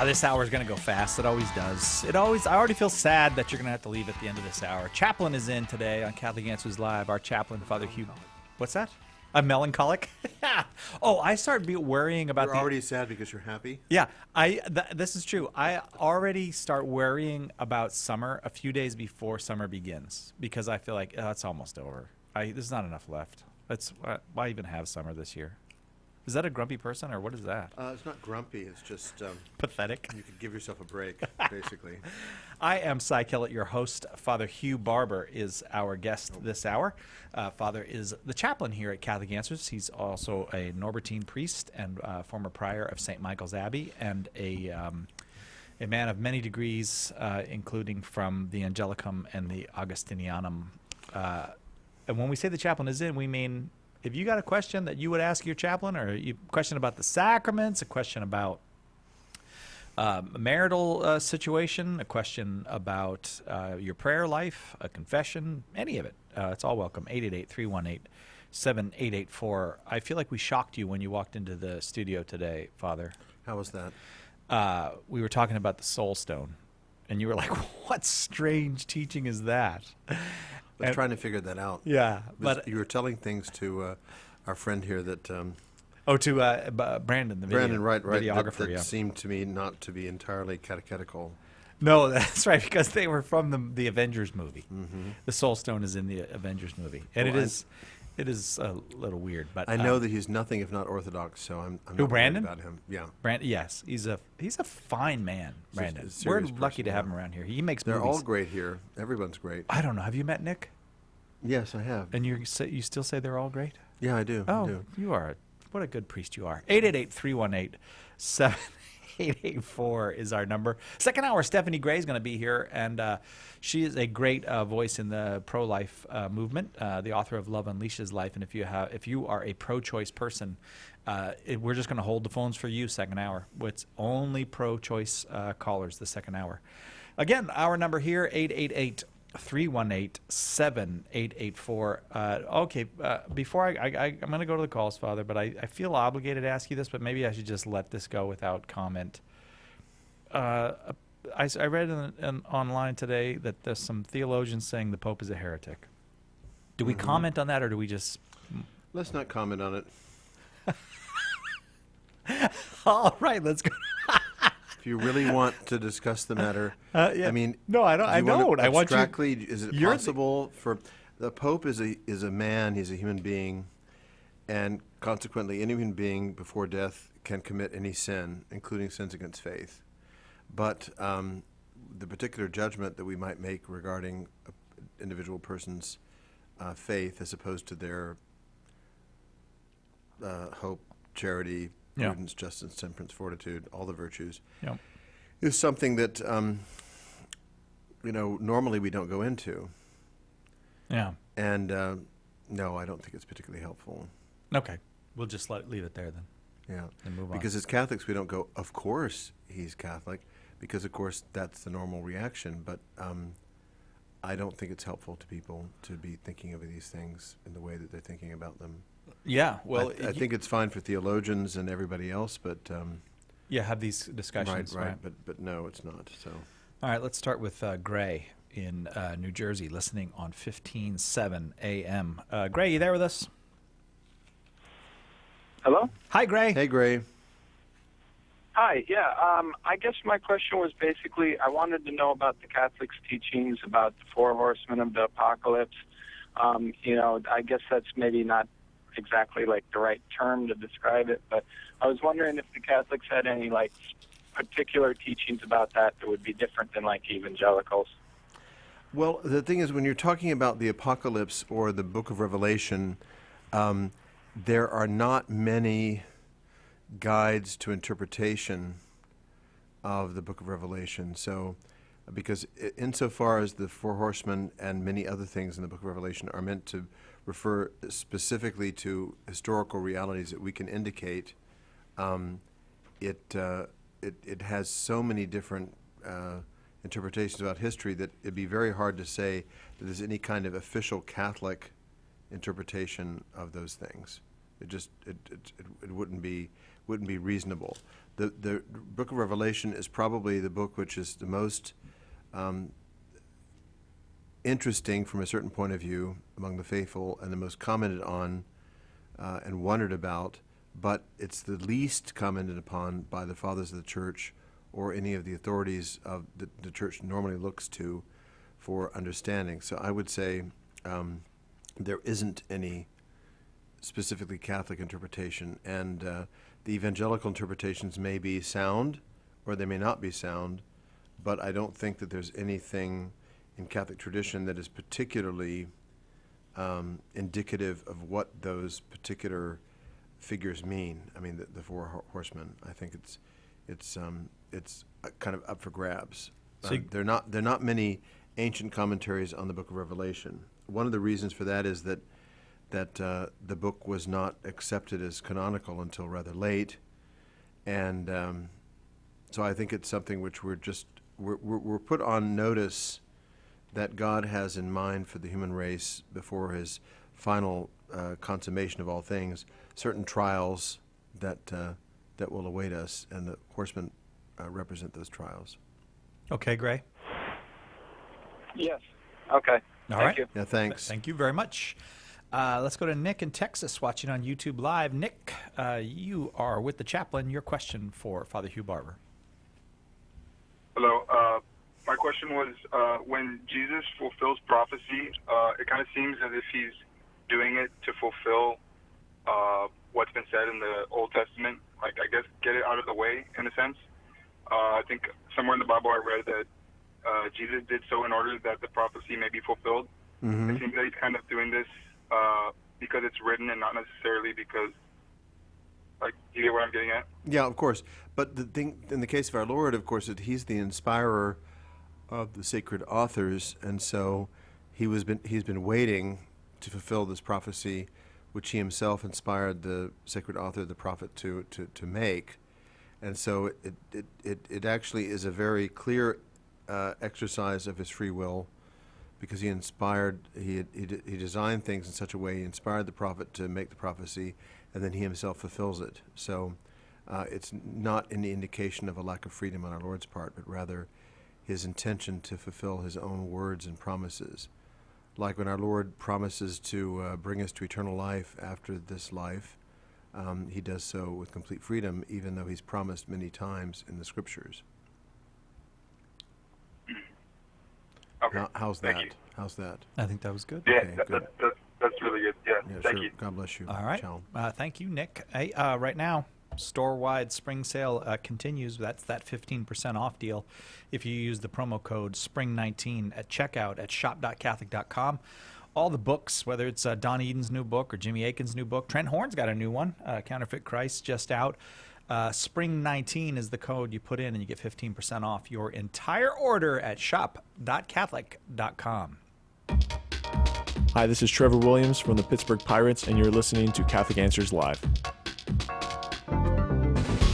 This hour is going to go fast. It always does. I already feel sad that you're going to have to leave at the end of this hour. Chaplain is in today on Catholic Answers Live. Our chaplain, Father Hugh. What's that? I'm melancholic. Oh, I start worrying about. You're already sad because you're happy. Yeah, this is true. I already start worrying about summer a few days before summer begins because I feel like it's almost over. There's not enough left. Why even have summer this year? Is that a grumpy person, or what is that? It's not grumpy. It's just pathetic. You could give yourself a break, basically. I am Cy Kellett, your host. Father Hugh Barber is our guest this hour. Father is the chaplain here at Catholic Answers. He's also a Norbertine priest and former prior of St. Michael's Abbey, and a man of many degrees, including from the Angelicum and the Augustinianum. And when we say the chaplain is in, we mean if you got a question that you would ask your chaplain, or a question about the sacraments, a question about a marital situation, a question about your prayer life, a confession, any of it, it's all welcome. 888-318-7884. I feel like we shocked you when you walked into the studio today, Father. How was that? We were talking about the Soul Stone, and you were like, what strange teaching is that? I was trying to figure that out. Yeah. But you were telling things to our friend here that... Brandon, the videographer. That seemed to me not to be entirely catechetical. No, that's right, because they were from the Avengers movie. Mm-hmm. The Soul Stone is in the Avengers movie. And it is a little weird. But I know that he's nothing if not orthodox, so I'm not Brandon? worried about him. Yeah. Yes, he's a fine man, Brandon. He's We're lucky to have him around here. He makes They're movies. all great here. Everyone's great. I don't know. Have you met Nick? Yes, I have. And you still say they're all great? Yeah, I do. Oh, I do. you are. What a good priest you are. 888-318-7884 is our number. Second hour, Stephanie Gray is going to be here, and she is a great voice in the pro-life movement, the author of Love Unleashes Life. And if you are a pro-choice person, we're just going to hold the phones for you second hour. It's only pro-choice callers the second hour. Again, our number here, 888-318-7884. Okay, before I'm going to go to the calls, Father, but I feel obligated to ask you this, but maybe I should just let this go without comment. I read online today that there's some theologians saying the Pope is a heretic. Do we comment on that, or do we just... Let's not comment on it. All right, let's go. If you really want to discuss the matter, yeah. I mean, no, I don't. I don't. I want you. Abstractly, is it possible for the Pope is a man? He's a human being, and consequently, any human being before death can commit any sin, including sins against faith. But the particular judgment that we might make regarding an individual person's faith, as opposed to their hope, charity, prudence, justice, temperance, fortitude, all the virtues, is something that normally we don't go into. Yeah. And no, I don't think it's particularly helpful. Okay, we'll just leave it there then. Yeah. And move on. Because as Catholics, we don't go, of course he's Catholic, because of course that's the normal reaction. But I don't think it's helpful to people to be thinking of these things in the way that they're thinking about them. Yeah, well, I think it's fine for theologians and everybody else, but have these discussions. Right. But no, it's not. So, all right, let's start with Gray in New Jersey, listening on 15/7 AM. Gray, you there with us? Hello. Hi, Gray. Hey, Gray. Hi. Yeah. I guess my question was basically I wanted to know about the Catholics' teachings about the four horsemen of the apocalypse. I guess that's maybe not exactly like the right term to describe it, but I was wondering if the Catholics had any like particular teachings about that would be different than like evangelicals. Well, the thing is, when you're talking about the apocalypse or the book of Revelation, there are not many guides to interpretation of the book of Revelation. So, because insofar as the four horsemen and many other things in the book of Revelation are meant to refer specifically to historical realities that we can indicate, it has so many different interpretations about history that it'd be very hard to say that there's any kind of official Catholic interpretation of those things. It wouldn't be wouldn't be reasonable. The Book of Revelation is probably the book which is the most interesting from a certain point of view among the faithful, and the most commented on and wondered about, but it's the least commented upon by the fathers of the church or any of the authorities of the church normally looks to for understanding. So I would say there isn't any specifically Catholic interpretation, and the evangelical interpretations may be sound or they may not be sound, but I don't think that there's anything in Catholic tradition that is particularly indicative of what those particular figures mean. I mean, the four horsemen. I think it's kind of up for grabs. There are not many ancient commentaries on the Book of Revelation. One of the reasons for that is that the book was not accepted as canonical until rather late, and so I think it's something which we're put on notice that God has in mind for the human race before His final consummation of all things, certain trials that will await us, and the horsemen represent those trials. Okay, Gray. Yes. Okay. All Thank right. you. Yeah, thanks. Thank you very much. Let's go to Nick in Texas watching on YouTube Live. Nick, you are with the chaplain. Your question for Father Hugh Barber. Hello. My question was, when Jesus fulfills prophecy, it kind of seems as if he's doing it to fulfill what's been said in the Old Testament. Like, I guess, get it out of the way, in a sense. I think somewhere in the Bible I read that Jesus did so in order that the prophecy may be fulfilled. Mm-hmm. It seems that he's kind of doing this because it's written and not necessarily because, like, you get what I'm getting at? Yeah, of course. But the thing, in the case of our Lord, of course, that He's the inspirer of the sacred authors, and so he's been waiting to fulfill this prophecy, which He Himself inspired the sacred author, the prophet, to make. And so it actually is a very clear exercise of His free will, because He inspired, He designed things in such a way, He inspired the prophet to make the prophecy, and then He Himself fulfills it. So it's not any indication of a lack of freedom on our Lord's part, but rather His intention to fulfill His own words and promises. Like when our Lord promises to bring us to eternal life after this life, He does so with complete freedom, even though He's promised many times in the Scriptures. Okay. How's Thank that? you. How's that? I think that was good. Yeah, Okay, good. that's really good. Yeah, Yeah, thank sure. you. God bless you. All right. Ciao. Thank you, Nick. Hey, right now, store-wide spring sale continues. That's that 15% off deal if you use the promo code SPRING19 at checkout at shop.catholic.com. All the books, whether it's Don Eden's new book or Jimmy Akin's new book. Trent Horn's got a new one, Counterfeit Christ, just out. SPRING19 is the code you put in, and you get 15% off your entire order at shop.catholic.com. Hi, this is Trevor Williams from the Pittsburgh Pirates, and you're listening to Catholic Answers Live.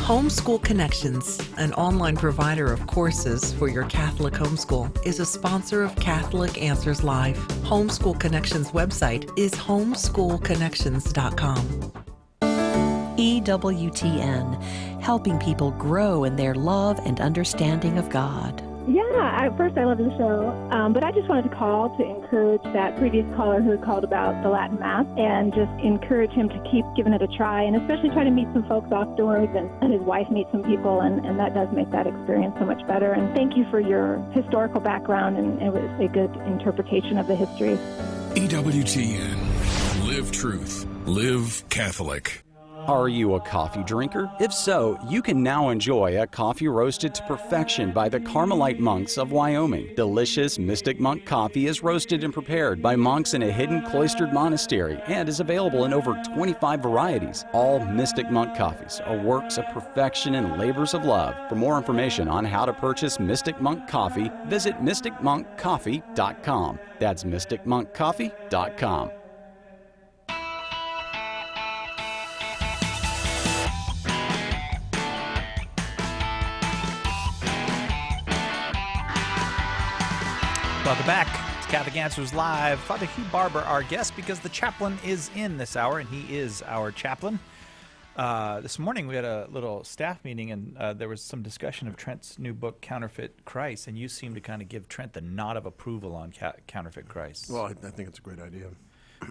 Homeschool Connections, an online provider of courses for your Catholic homeschool, is a sponsor of Catholic Answers Live. Homeschool Connections website is homeschoolconnections.com. EWTN, helping people grow in their love and understanding of God. Yeah, at first I love the show, but I just wanted to call to encourage that previous caller who had called about the Latin Mass and just encourage him to keep giving it a try, and especially try to meet some folks outdoors and his wife meet some people, and that does make that experience so much better. And thank you for your historical background, and it was a good interpretation of the history. EWTN. Live truth. Live Catholic. Are you a coffee drinker? If so, you can now enjoy a coffee roasted to perfection by the Carmelite monks of Wyoming. Delicious Mystic Monk coffee is roasted and prepared by monks in a hidden cloistered monastery and is available in over 25 varieties. All Mystic Monk coffees are works of perfection and labors of love. For more information on how to purchase Mystic Monk coffee, visit mysticmonkcoffee.com. That's mysticmonkcoffee.com. Welcome back. It's Catholic Answers Live. Father Hugh Barber, our guest, because the chaplain is in this hour, and he is our chaplain. This morning we had a little staff meeting, and there was some discussion of Trent's new book, Counterfeit Christ, and you seem to kind of give Trent the nod of approval on Counterfeit Christ. Well, I think it's a great idea.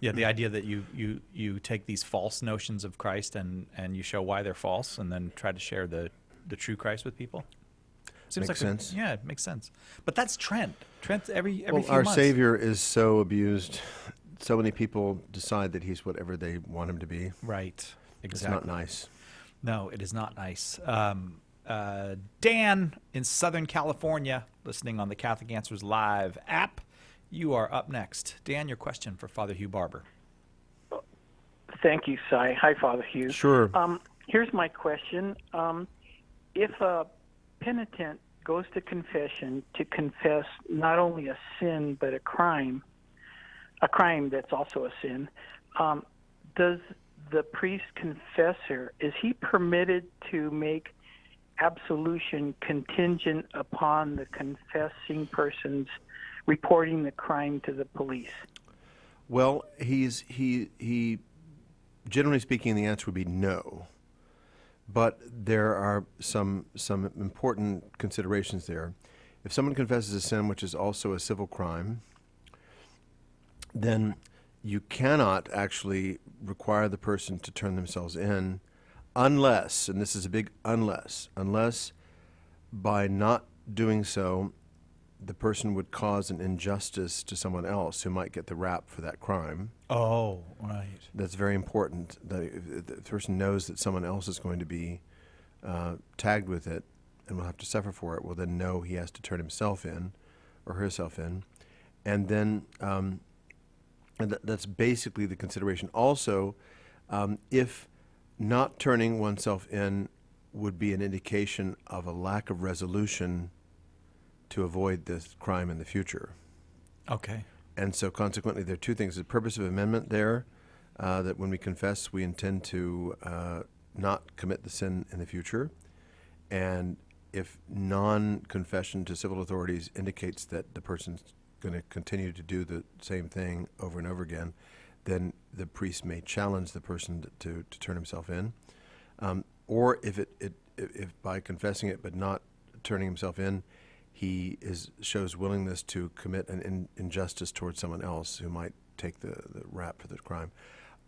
Yeah, the idea that you take these false notions of Christ and you show why they're false, and then try to share the true Christ with people. Seems Makes like sense. Yeah, it makes sense. But that's Trent. Trent every few Our months. Savior is so abused. So many people decide that he's whatever they want him to be. Right. Exactly. It's not nice. No, it is not nice. Dan in Southern California, listening on the Catholic Answers Live app. You are up next. Dan, your question for Father Hugh Barber. Thank you, Cy. Hi, Father Hugh. Sure. Here's my question. If a penitent goes to confession to confess not only a sin but a crime that's also a sin, does the priest confessor, is he permitted to make absolution contingent upon the confessing person's reporting the crime to the police? Well, he generally speaking, the answer would be no. But there are some important considerations there. If someone confesses a sin which is also a civil crime, then you cannot actually require the person to turn themselves in unless, and this is a big unless by not doing so, the person would cause an injustice to someone else who might get the rap for that crime. Oh, right. That's very important. If the person knows that someone else is going to be tagged with it and will have to suffer for it, well, then no, he has to turn himself in or herself in. And then and that's basically the consideration. Also, if not turning oneself in would be an indication of a lack of resolution to avoid this crime in the future. Okay. And so consequently, there are two things. The purpose of amendment there, that when we confess, we intend to not commit the sin in the future. And if non-confession to civil authorities indicates that the person's going to continue to do the same thing over and over again, then the priest may challenge the person to turn himself in. Or if by confessing it but not turning himself in, he shows willingness to commit an injustice towards someone else who might take the rap for the crime.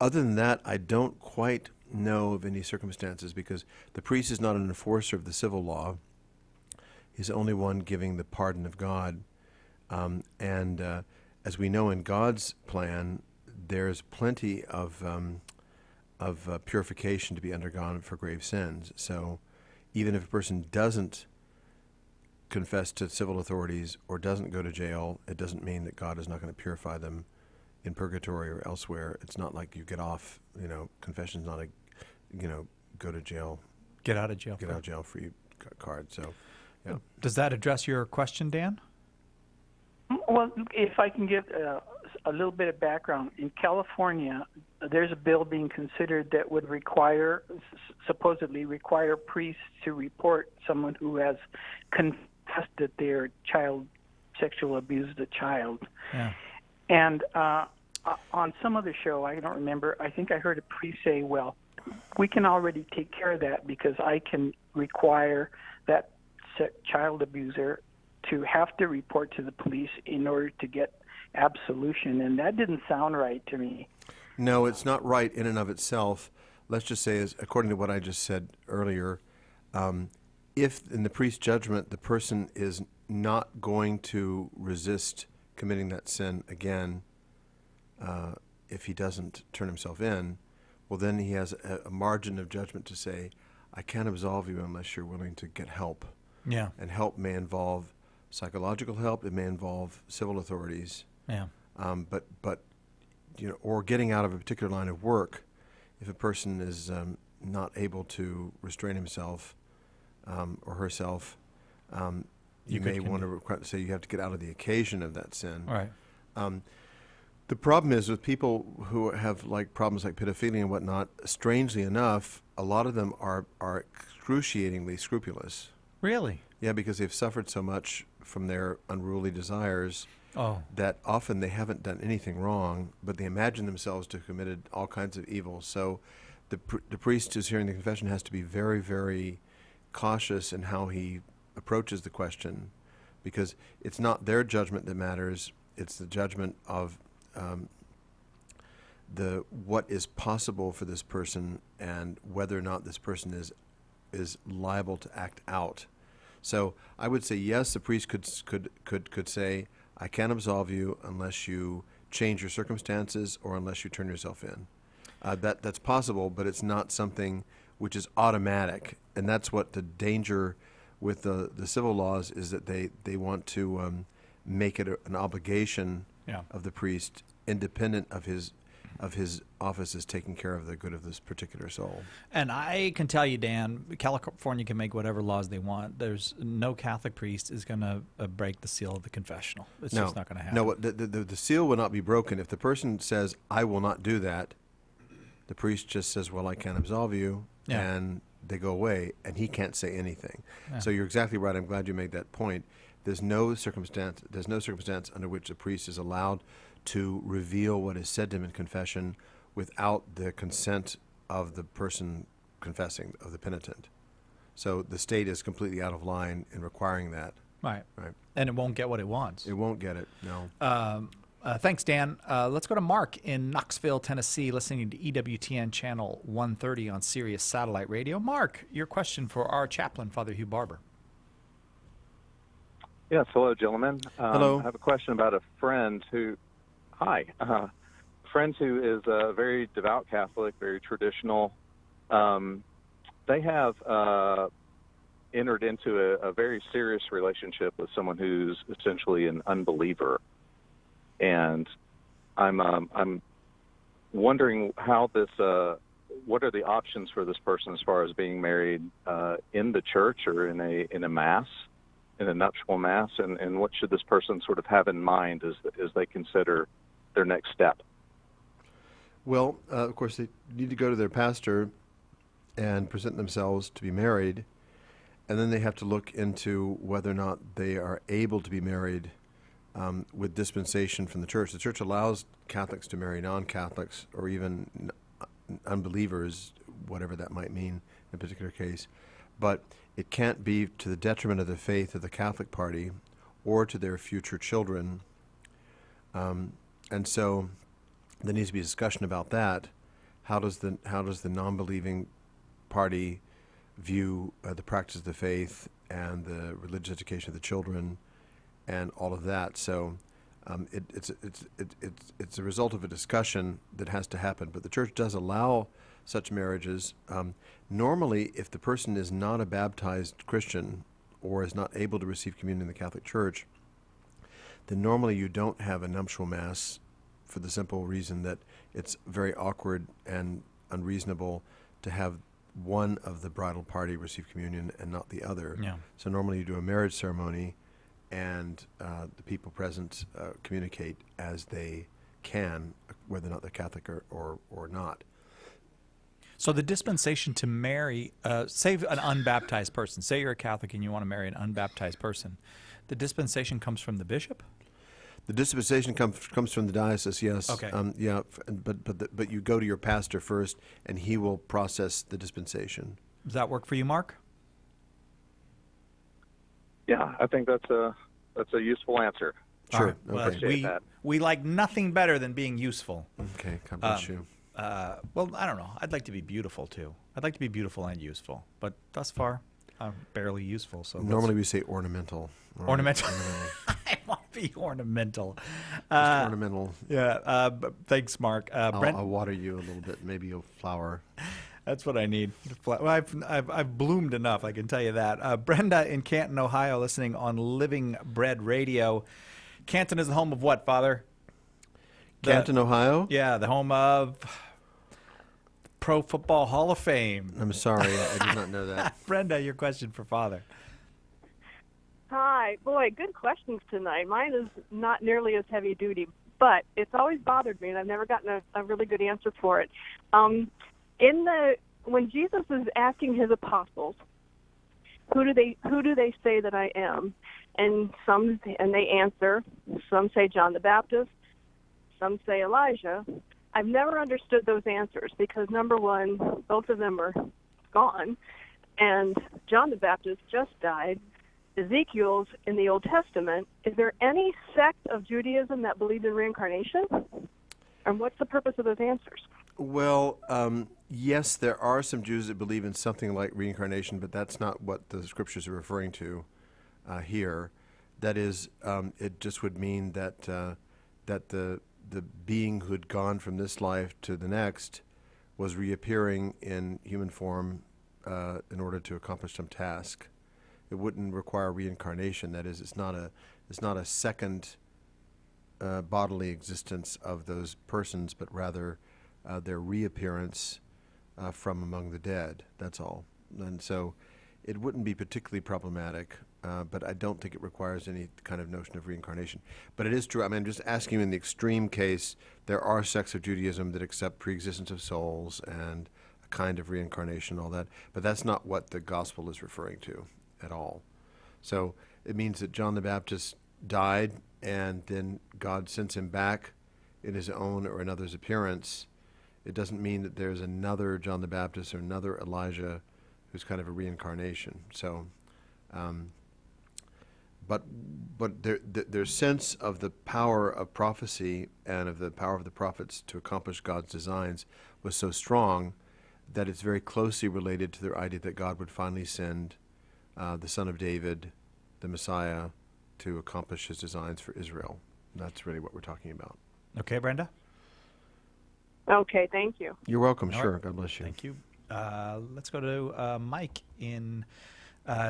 Other than that, I don't quite know of any circumstances, because the priest is not an enforcer of the civil law. He's only one giving the pardon of God. And as we know in God's plan, there's plenty of purification to be undergone for grave sins. So even if a person doesn't confess to civil authorities or doesn't go to jail, it doesn't mean that God is not going to purify them in purgatory or elsewhere. It's not like you get off, confession's not a, go to jail. Get out of jail. Get out of jail free card. So, yeah. Does that address your question, Dan? Well, if I can give a little bit of background. In California, there's a bill being considered that would supposedly require priests to report someone who has confessed that their child sexual abused a child. Yeah. And on some other show, I don't remember, I think I heard a priest say, well, we can already take care of that because I can require that child abuser to have to report to the police in order to get absolution. And that didn't sound right to me. No, it's not right in and of itself. Let's just say, according to what I just said earlier, if in the priest's judgment the person is not going to resist committing that sin again, if he doesn't turn himself in, well, then he has a margin of judgment to say, I can't absolve you unless you're willing to get help. Yeah. And help may involve psychological help. It may involve civil authorities. Yeah. But or getting out of a particular line of work, if a person is not able to restrain himself or herself, you may want to say you have to get out of the occasion of that sin. Right. The problem is with people who have problems like pedophilia and whatnot, strangely enough, a lot of them are excruciatingly scrupulous. Really? Yeah, because they've suffered so much from their unruly desires that often they haven't done anything wrong, but they imagine themselves to have committed all kinds of evil. So the priest who's hearing the confession has to be very, very cautious in how he approaches the question, because it's not their judgment that matters, it's the judgment of what is possible for this person and whether or not this person is liable to act out. So I would say yes, the priest could say, I can't absolve you unless you change your circumstances or unless you turn yourself in. That's possible, but it's not something which is automatic, and that's what the danger with the civil laws is, that they want to make it an obligation of the priest, independent of his office is taking care of the good of this particular soul. And I can tell you, Dan, California can make whatever laws they want. There's no Catholic priest is going to break the seal of the confessional. It's just not going to happen. No, the seal will not be broken. If the person says, I will not do that, the priest just says, well, I can't absolve you, and they go away, and he can't say anything. Yeah. So you're exactly right. I'm glad you made that point. There's no circumstance under which a priest is allowed to reveal what is said to him in confession without the consent of the person confessing, of the penitent. So the state is completely out of line in requiring that. Right. And it won't get what it wants. It won't get it, no. Thanks, Dan. Let's go to Mark in Knoxville, Tennessee, listening to EWTN Channel 130 on Sirius Satellite Radio. Mark, your question for our chaplain, Father Hugh Barber. Yes, hello, gentlemen. Hello. I have a question about a friend who... Hi. Friend who is a very devout Catholic, very traditional. They have entered into a very serious relationship with someone who's essentially an unbeliever. And I'm wondering how this, what are the options for this person as far as being married in the church or in a mass, in a nuptial mass, and what should this person sort of have in mind as they consider their next step? Well, of course, they need to go to their pastor and present themselves to be married, and then they have to look into whether or not they are able to be married with dispensation from the church. The church allows Catholics to marry non-Catholics or even unbelievers, whatever that might mean in a particular case, but it can't be to the detriment of the faith of the Catholic party or to their future children. And so there needs to be a discussion about that. How does the non-believing party view the practice of the faith and the religious education of the children and all of that? So it's a result of a discussion that has to happen. But the church does allow such marriages. Normally, if the person is not a baptized Christian or is not able to receive communion in the Catholic Church, then normally you don't have a nuptial mass, for the simple reason that it's very awkward and unreasonable to have one of the bridal party receive communion and not the other. Yeah. So normally you do a marriage ceremony, and the people present communicate as they can, whether or not they're Catholic or not. So the dispensation to marry, say an unbaptized person, say you're a Catholic and you want to marry an unbaptized person, the dispensation comes from the bishop? The dispensation comes from the diocese, yes. Okay. But you go to your pastor first, and he will process the dispensation. Does that work for you, Mark? Yeah, I think that's a useful answer. Sure. Right. Okay. We like nothing better than being useful. Okay, God bless you. Well, I don't know. I'd like to be beautiful, too. I'd like to be beautiful and useful. But thus far, I'm barely useful. So normally we say ornamental. Ornamental. I won't be ornamental. Just ornamental. Yeah. Thanks, Mark. I'll water you a little bit. Maybe you'll flower. That's what I need. Well, I've bloomed enough, I can tell you that. Brenda in Canton, Ohio, listening on Living Bread Radio. Canton is the home of what, Father? Canton, Ohio? Yeah, the home of Pro Football Hall of Fame. I'm sorry, I did not know that. Brenda, your question for Father. Hi. Boy, good questions tonight. Mine is not nearly as heavy duty, but it's always bothered me, and I've never gotten a really good answer for it. When Jesus is asking his apostles, who do they say that I am? And they answer. Some say John the Baptist. Some say Elijah. I've never understood those answers because, number one, both of them are gone, and John the Baptist just died. Ezekiel's in the Old Testament. Is there any sect of Judaism that believes in reincarnation? And what's the purpose of those answers? Well, yes, there are some Jews that believe in something like reincarnation, but that's not what the scriptures are referring to here. That is, it just would mean that that the being who had gone from this life to the next was reappearing in human form in order to accomplish some task. It wouldn't require reincarnation. That is, it's not a second bodily existence of those persons, but rather their reappearance from among the dead. That's all. And so it wouldn't be particularly problematic, but I don't think it requires any kind of notion of reincarnation. But it is true. I mean, I'm just asking you in the extreme case, there are sects of Judaism that accept preexistence of souls and a kind of reincarnation, all that. But that's not what the gospel is referring to at all. So it means that John the Baptist died, and then God sends him back in his own or another's appearance. It doesn't mean that there's another John the Baptist or another Elijah who's kind of a reincarnation. So, but their sense of the power of prophecy and of the power of the prophets to accomplish God's designs was so strong that it's very closely related to their idea that God would finally send the Son of David, the Messiah, to accomplish his designs for Israel. That's really what we're talking about. Okay, Brenda? Okay, thank you. You're welcome. All Sure. right. God bless you. Thank you. Let's go to Mike in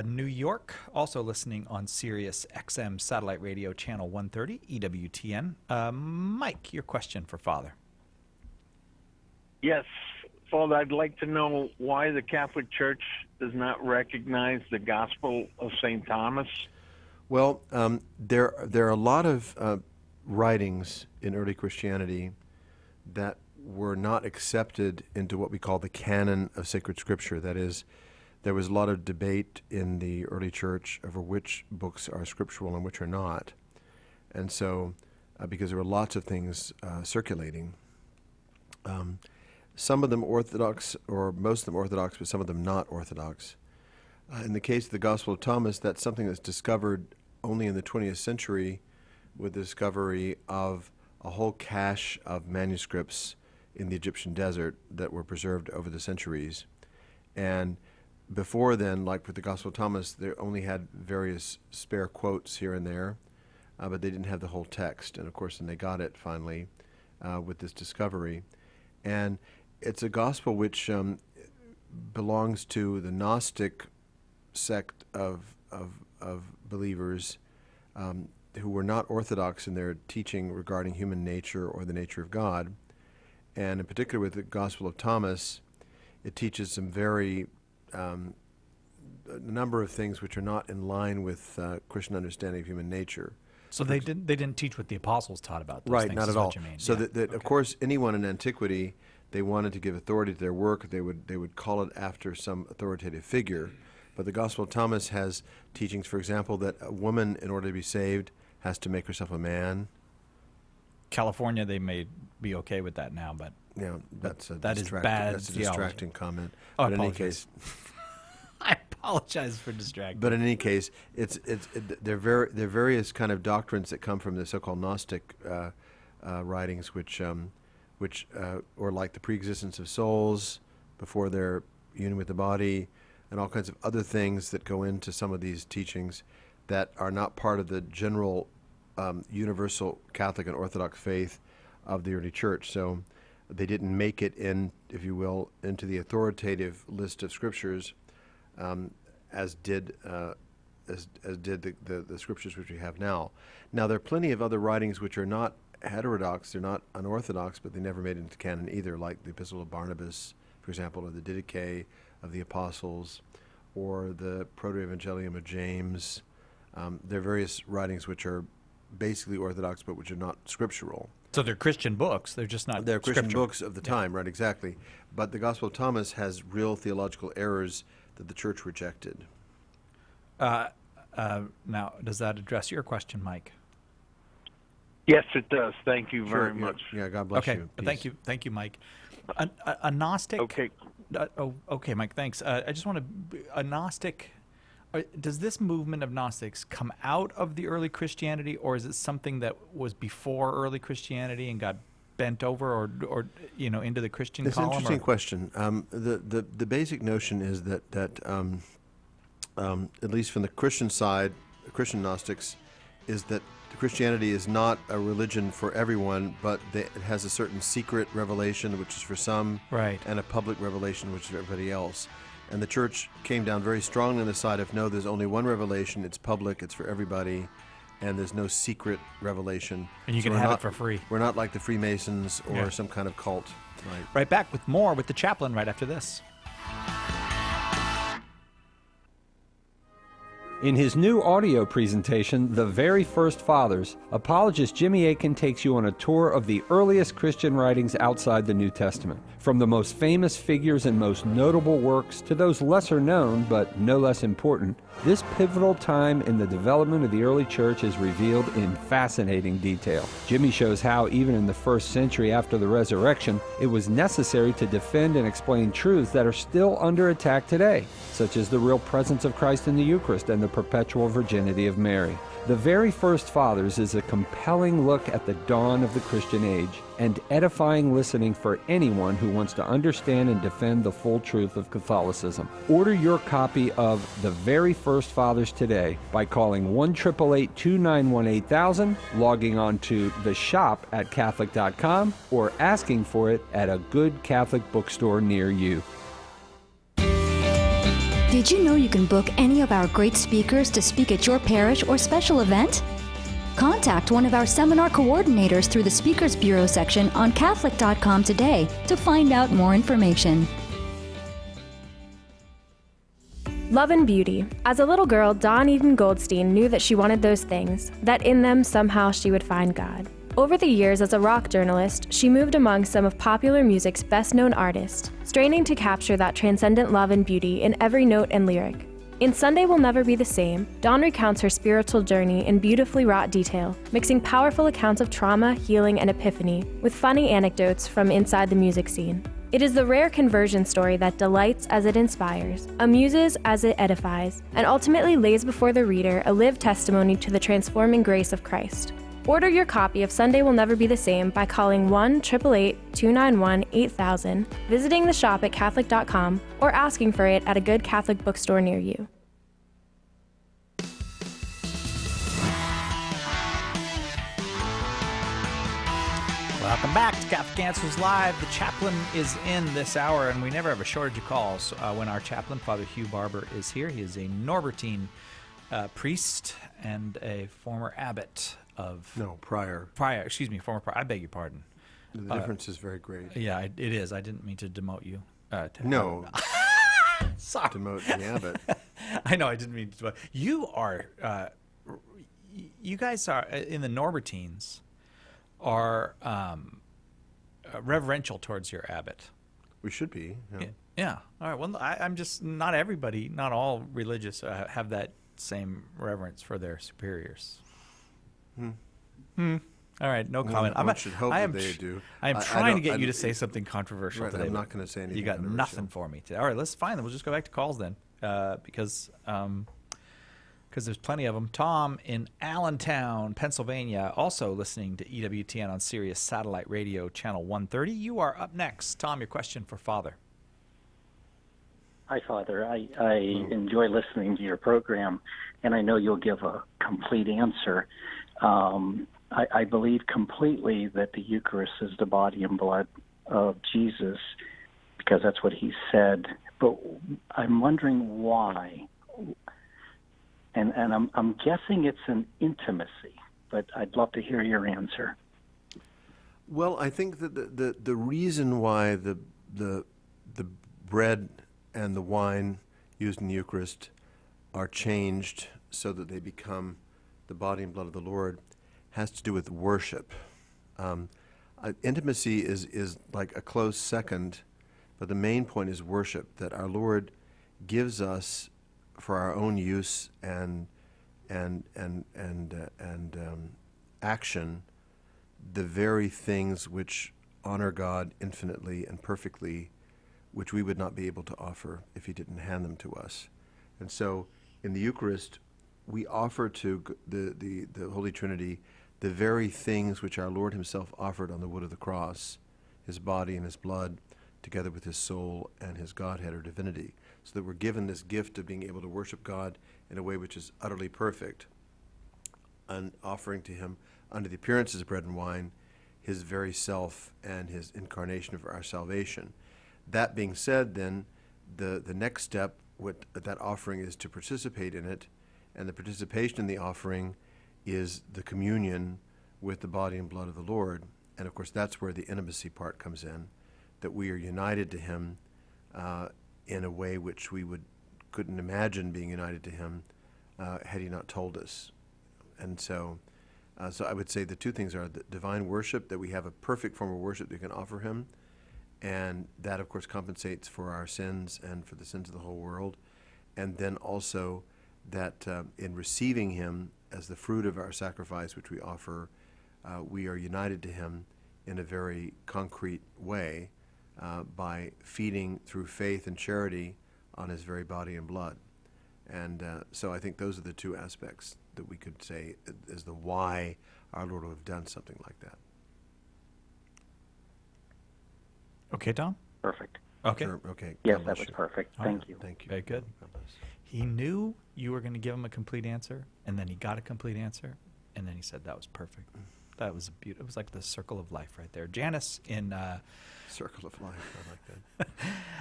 New York, also listening on Sirius XM Satellite Radio Channel 130, EWTN. Mike, your question for Father. Yes, Father, I'd like to know why the Catholic Church does not recognize the Gospel of St. Thomas. Well, there are a lot of writings in early Christianity that were not accepted into what we call the canon of sacred scripture. That is, there was a lot of debate in the early church over which books are scriptural and which are not. And so, because there were lots of things circulating, some of them orthodox, or most of them orthodox, but some of them not orthodox. In the case of the Gospel of Thomas, that's something that's discovered only in the 20th century with the discovery of a whole cache of manuscripts in the Egyptian desert that were preserved over the centuries. And before then, like with the Gospel of Thomas, they only had various spare quotes here and there, but they didn't have the whole text. And of course, then they got it finally with this discovery. And it's a gospel which belongs to the Gnostic sect of believers who were not orthodox in their teaching regarding human nature or the nature of God. And in particular with the Gospel of Thomas, it teaches some very a number of things which are not in line with Christian understanding of human nature. So they didn't teach what the apostles taught about those right, things, not is at all. what you mean. So Yeah. that Okay. of course, anyone in antiquity, they wanted to give authority to their work. They would call it after some authoritative figure. But the Gospel of Thomas has teachings, for example, that a woman, in order to be saved, has to make herself a man. California, they may be okay with that now, but Yeah, that's a that is distracting, bad that's a theology. distracting comment. Oh, But in any apologies. case, I apologize for distracting. but in any case, there are various kind of doctrines that come from the so-called Gnostic writings, which or like the preexistence of souls before their union with the body, and all kinds of other things that go into some of these teachings that are not part of the general universal Catholic and Orthodox faith of the early church. So they didn't make it in, if you will, into the authoritative list of scriptures, as did the scriptures which we have now. Now, there are plenty of other writings which are not heterodox, they're not unorthodox, but they never made it into canon either, like the Epistle of Barnabas, for example, or the Didache of the Apostles, or the Proto-Evangelium of James. There are various writings which are basically orthodox, but which are not scriptural. So they're Christian books. They're just not They're Christian scriptural. books of the time, right, exactly. But the Gospel of Thomas has real theological errors that the church rejected. Now, does that address your question, Mike? Yes, it does. Thank you very Sure, much. Yeah, God bless Okay, you. thank you, Mike. A Gnostic. Okay. Okay, Mike. Thanks. I just want to a Gnostic. Does this movement of Gnostics come out of the early Christianity, or is it something that was before early Christianity and got bent over, or into the Christian It's column? an interesting question. The basic notion is that at least from the Christian side, Christian Gnostics, is that Christianity is not a religion for everyone, but it has a certain secret revelation, which is for some, right, and a public revelation, which is for everybody else. And the church came down very strongly on the side of, no, there's only one revelation, it's public, it's for everybody, and there's no secret revelation. And you can we're have not, it for free. We're not like the Freemasons or Yeah. some kind of cult. Right. Right back with more with the chaplain right after this. In his new audio presentation, The Very First Fathers, apologist Jimmy Akin takes you on a tour of the earliest Christian writings outside the New Testament. From the most famous figures and most notable works to those lesser known but no less important, this pivotal time in the development of the early church is revealed in fascinating detail. Jimmy shows how, even in the first century after the resurrection, it was necessary to defend and explain truths that are still under attack today, such as the real presence of Christ in the Eucharist and the perpetual virginity of Mary. The Very First Fathers is a compelling look at the dawn of the Christian age and edifying listening for anyone who wants to understand and defend the full truth of Catholicism. Order your copy of The Very First Fathers today by calling 1-888-291-8000, logging on to the shop at Catholic.com, or asking for it at a good Catholic bookstore near you. Did you know you can book any of our great speakers to speak at your parish or special event? Contact one of our seminar coordinators through the Speakers Bureau section on Catholic.com today to find out more information. Love and beauty. As a little girl, Dawn Eden Goldstein knew that she wanted those things, that in them somehow she would find God. Over the years as a rock journalist, she moved among some of popular music's best-known artists, straining to capture that transcendent love and beauty in every note and lyric. In Sunday Will Never Be the Same, Dawn recounts her spiritual journey in beautifully wrought detail, mixing powerful accounts of trauma, healing, and epiphany with funny anecdotes from inside the music scene. It is the rare conversion story that delights as it inspires, amuses as it edifies, and ultimately lays before the reader a lived testimony to the transforming grace of Christ. Order your copy of Sunday Will Never Be the Same by calling 1-888-291-8000, visiting the shop at Catholic.com, or asking for it at a good Catholic bookstore near you. Welcome back to Catholic Answers Live. The chaplain is in this hour, and we never have a shortage of calls when our chaplain, Father Hugh Barber, is here. He is a Norbertine priest and a former abbot of... No, prior. Prior, excuse me, former prior. I beg your pardon. The difference is very great. Yeah, it is. I didn't mean to demote you. No. Sorry. Demote the abbot. I know, I didn't mean to demote. You are... you guys are, in the Norbertines, are reverential towards your abbot. We should be. Yeah. Yeah. All right. Well, I'm just not everybody, not all religious have that same reverence for their superiors. All right. No comment. One should hope that they do. I am trying to get you to say something controversial right, today. I'm not going to say anything. You got controversial. nothing for me today. All right. Let's fine. We'll just go back to calls then, because there's plenty of them. Tom in Allentown, Pennsylvania, also listening to EWTN on Sirius Satellite Radio, Channel 130. You are up next. Tom, your question for Father. Hi, Father. I enjoy listening to your program, and I know you'll give a complete answer. I believe completely that the Eucharist is the body and blood of Jesus, because that's what he said. But I'm wondering why. And I'm guessing it's an intimacy, but I'd love to hear your answer. Well, I think that the reason why the bread and the wine used in the Eucharist are changed so that they become the body and blood of the Lord has to do with worship. Intimacy is like a close second, but the main point is worship, that our Lord gives us for our own use and action the very things which honor God infinitely and perfectly, which we would not be able to offer if he didn't hand them to us. And so in the Eucharist, we offer to the Holy Trinity the very things which our Lord himself offered on the wood of the cross, his body and his blood, together with his soul and his Godhead or divinity, so that we're given this gift of being able to worship God in a way which is utterly perfect, and offering to him, under the appearances of bread and wine, his very self and his incarnation of our salvation. That being said, then, the next step with that offering is to participate in it, and the participation in the offering is the communion with the body and blood of the Lord. And of course, that's where the intimacy part comes in, that we are united to him in a way which we couldn't imagine being united to him had he not told us. And so I would say the two things are the divine worship, that we have a perfect form of worship that we can offer him, and that, of course, compensates for our sins and for the sins of the whole world. And then also that in receiving him as the fruit of our sacrifice, which we offer, we are united to him in a very concrete way by feeding through faith and charity on his very body and blood. And so I think those are the two aspects that we could say is the why our Lord would have done something like that. Okay, Tom? Perfect. Okay. Sure, okay. Yes, God that bless was you. perfect. All Thank right. you. Thank you. Very good. God bless. He knew you were going to give him a complete answer, and then he got a complete answer, and then he said that was perfect. That was beautiful. It was like the circle of life right there. Janice in Circle of life. I like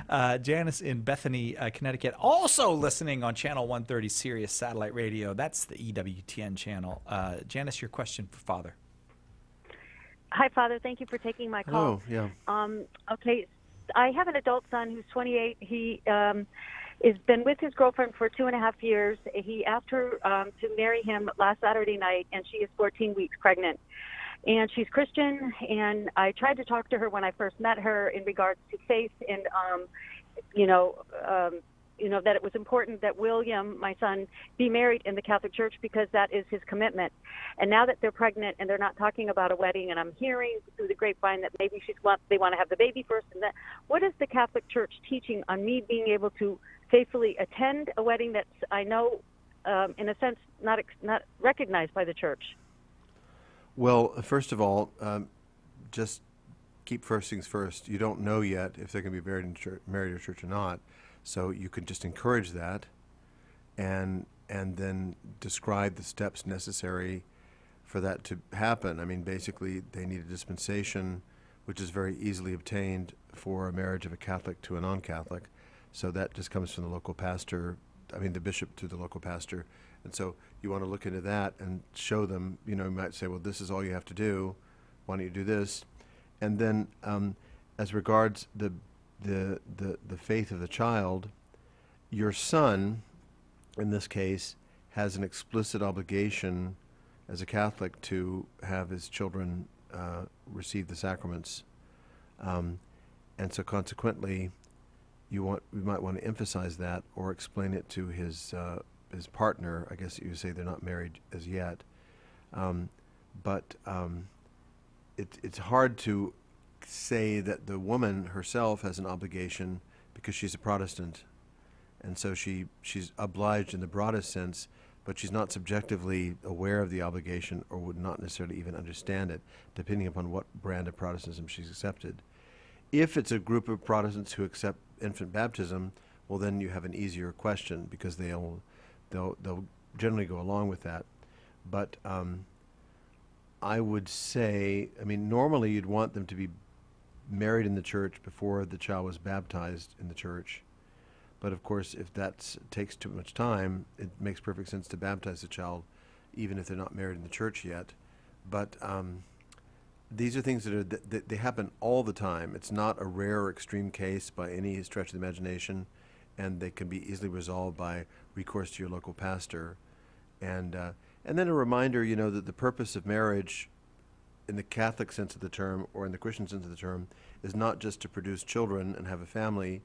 that. Janice in Bethany, Connecticut, also listening on Channel 130 Sirius Satellite Radio. That's the EWTN channel. Janice, your question for Father. Hi, Father. Thank you for taking my call. Oh, yeah. Okay, I have an adult son who's 28. He has been with his girlfriend for 2.5 years. He asked her to marry him last Saturday night, and she is 14 weeks pregnant. And she's Christian, and I tried to talk to her when I first met her in regards to faith and, that it was important that William, my son, be married in the Catholic Church because that is his commitment. And now that they're pregnant and they're not talking about a wedding, and I'm hearing through the grapevine that maybe they want to have the baby first, and that, what is the Catholic Church teaching on me being able to faithfully attend a wedding that's, I know, in a sense, not recognized by the Church? Well, first of all, just keep first things first. You don't know yet if they're going to be married in church or not, so you can just encourage that, and then describe the steps necessary for that to happen. I mean, basically, they need a dispensation, which is very easily obtained for a marriage of a Catholic to a non-Catholic. So that just comes from the local pastor, the bishop to the local pastor. And so you want to look into that and show them, you might say, well, this is all you have to do. Why don't you do this? And then as regards the faith of the child, your son, in this case, has an explicit obligation as a Catholic to have his children receive the sacraments. And so consequently, we might want to emphasize that or explain it to his partner. I guess you would say they're not married as yet. But it's hard to say that the woman herself has an obligation because she's a Protestant. And so she's obliged in the broadest sense, but she's not subjectively aware of the obligation or would not necessarily even understand it, depending upon what brand of Protestantism she's accepted. If it's a group of Protestants who accept infant baptism, well, then you have an easier question because they'll generally go along with that. But I would say, normally you'd want them to be married in the church before the child was baptized in the church. But of course, if that takes too much time, it makes perfect sense to baptize the child, even if they're not married in the church yet. But these are things that they happen all the time. It's not a rare or extreme case by any stretch of the imagination, and they can be easily resolved by recourse to your local pastor. And then a reminder, that the purpose of marriage in the Catholic sense of the term or in the Christian sense of the term is not just to produce children and have a family,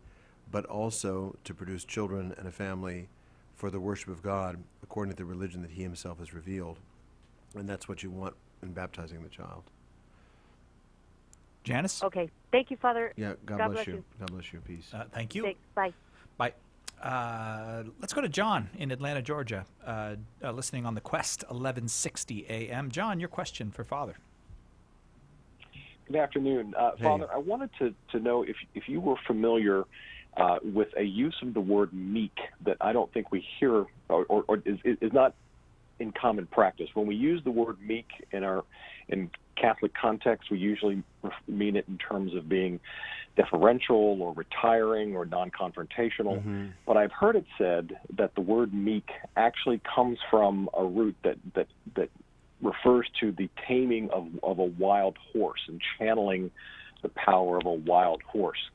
but also to produce children and a family for the worship of God according to the religion that he himself has revealed. And that's what you want in baptizing the child. Janice? Okay. Thank you, Father. Yeah, God bless you. God bless you. Peace. Thank you. Thanks. Bye. Bye. Let's go to John in Atlanta, Georgia, listening on the Quest 1160 AM. John, your question for Father. Good afternoon. Father, I wanted to know if you were familiar with a use of the word meek that I don't think we hear or is not in common practice. When we use the word meek in Catholic context, we usually mean it in terms of being deferential or retiring or non-confrontational. Mm-hmm. But I've heard it said that the word meek actually comes from a root that refers to the taming of a wild horse and channeling the power of a wild horse.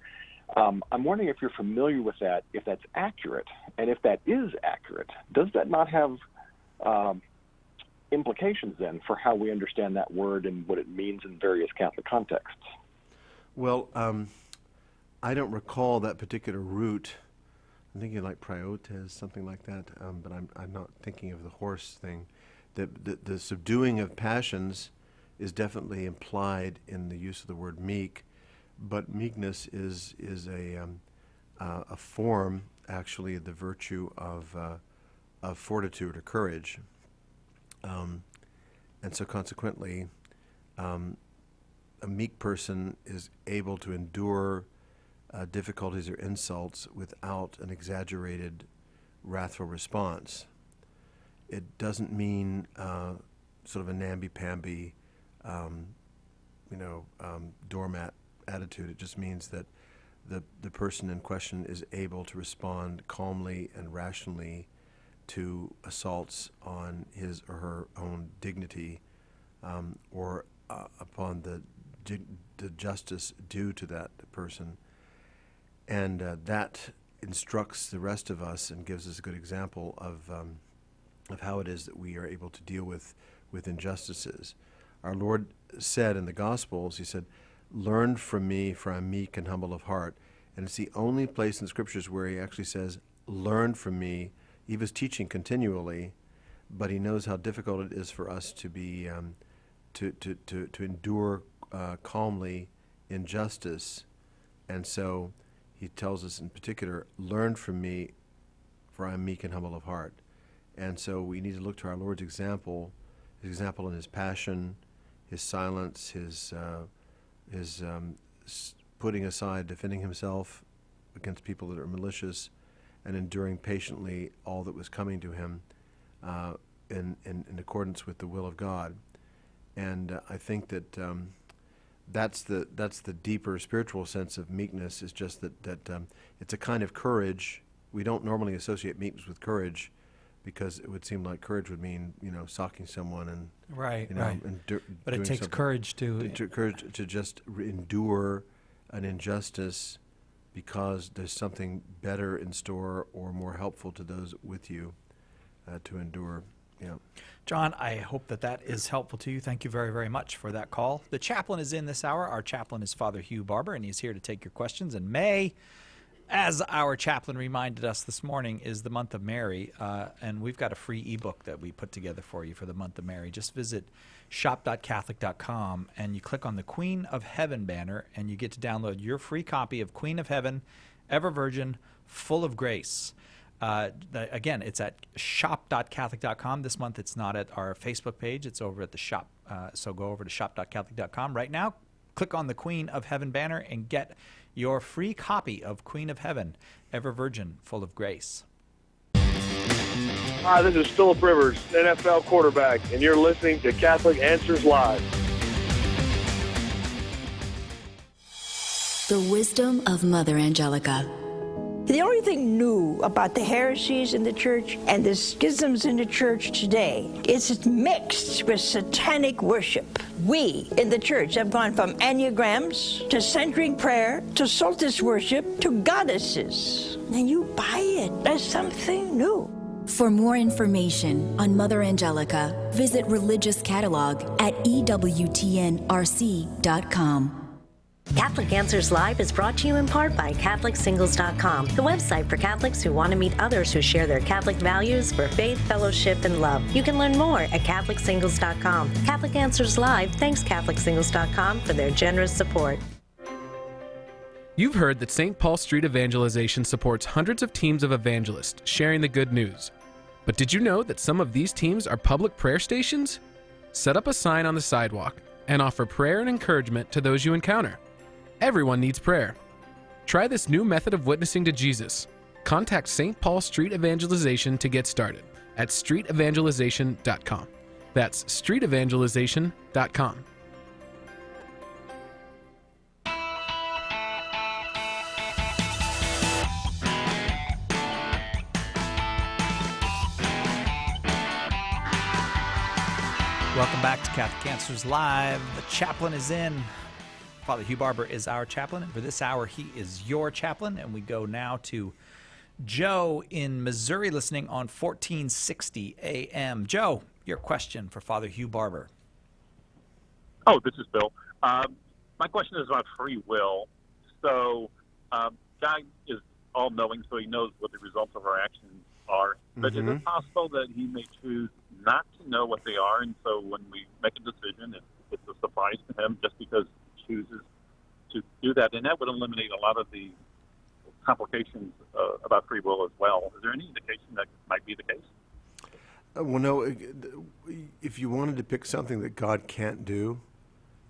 I'm wondering if you're familiar with that, if that's accurate, and if that is accurate, does that not have implications then for how we understand that word and what it means in various Catholic contexts? Well, I don't recall that particular root. I'm thinking like priotes, something like that, but I'm not thinking of the horse thing. The subduing of passions is definitely implied in the use of the word meek, but meekness is a form, actually, of the virtue of fortitude or courage. And so consequently, a meek person is able to endure difficulties or insults without an exaggerated, wrathful response. It doesn't mean sort of a namby-pamby, doormat attitude. It just means that the person in question is able to respond calmly and rationally to assaults on his or her own dignity or upon the justice due to that person. And that instructs the rest of us and gives us a good example of how it is that we are able to deal with injustices. Our Lord said in the Gospels, he said, "Learn from me, for I'm meek and humble of heart." And it's the only place in the Scriptures where he actually says, "Learn from me." He was teaching continually, but he knows how difficult it is for us to be to endure calmly injustice, and so he tells us in particular, "Learn from me, for I am meek and humble of heart." And so we need to look to our Lord's example in his passion, his silence, his putting aside, defending himself against people that are malicious, and enduring patiently all that was coming to him in accordance with the will of God. And I think that that's the deeper spiritual sense of meekness, is just that it's a kind of courage. We don't normally associate meekness with courage, because it would seem like courage would mean, socking someone and right. And but it takes courage to just endure an injustice because there's something better in store or more helpful to those with you to endure. Yeah. John, I hope that is helpful to you. Thank you very, very much for that call. The chaplain is in this hour. Our chaplain is Father Hugh Barber, and he's here to take your questions. And May, as our chaplain reminded us this morning, is the month of Mary, and we've got a free ebook that we put together for you for the month of Mary. Just visit shop.catholic.com, and you click on the Queen of Heaven banner, and you get to download your free copy of Queen of Heaven, Ever Virgin, Full of Grace. Again, it's at shop.catholic.com. This month it's not at our Facebook page. It's over at the shop. So go over to shop.catholic.com right now. Click on the Queen of Heaven banner and get your free copy of Queen of Heaven, Ever Virgin, Full of Grace. Hi, this is Phillip Rivers, NFL quarterback, and you're listening to Catholic Answers Live. The wisdom of Mother Angelica. The only thing new about the heresies in the church and the schisms in the church today is it's mixed with satanic worship. We in the church have gone from enneagrams to centering prayer to solstice worship to goddesses. And you buy it as something new. For more information on Mother Angelica, visit Religious Catalog at EWTNRC.com. Catholic Answers Live is brought to you in part by CatholicSingles.com, the website for Catholics who want to meet others who share their Catholic values for faith, fellowship, and love. You can learn more at CatholicSingles.com. Catholic Answers Live thanks CatholicSingles.com for their generous support. You've heard that St. Paul Street Evangelization supports hundreds of teams of evangelists sharing the good news. But did you know that some of these teams are public prayer stations? Set up a sign on the sidewalk and offer prayer and encouragement to those you encounter. Everyone needs prayer. Try this new method of witnessing to Jesus. Contact St. Paul Street Evangelization to get started at streetevangelization.com. That's streetevangelization.com. Welcome back to Catholic Answers Live. The chaplain is in. Father Hugh Barber is our chaplain, and for this hour, he is your chaplain. And we go now to Joe in Missouri, listening on 1460 AM. Joe, your question for Father Hugh Barber. Oh, this is Bill. My question is about free will. So, God is all-knowing, so he knows what the results of our actions are. But is it possible that he may choose not to know what they are, and so when we make a decision, it's a surprise to him just because he chooses to do that? And that would eliminate a lot of the complications about free will as well. Is there any indication that might be the case? Well, no. If you wanted to pick something that God can't do,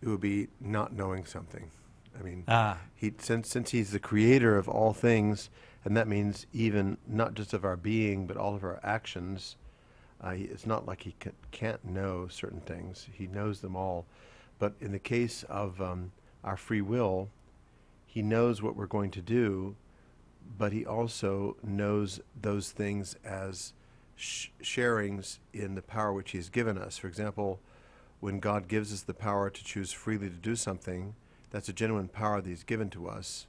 it would be not knowing something. I mean, since he's the creator of all things, and that means even not just of our being, but all of our actions, it's not like he can't know certain things. He knows them all. But in the case of our free will, he knows what we're going to do, but he also knows those things as sharings in the power which he has given us. For example, when God gives us the power to choose freely to do something, that's a genuine power that he's given to us.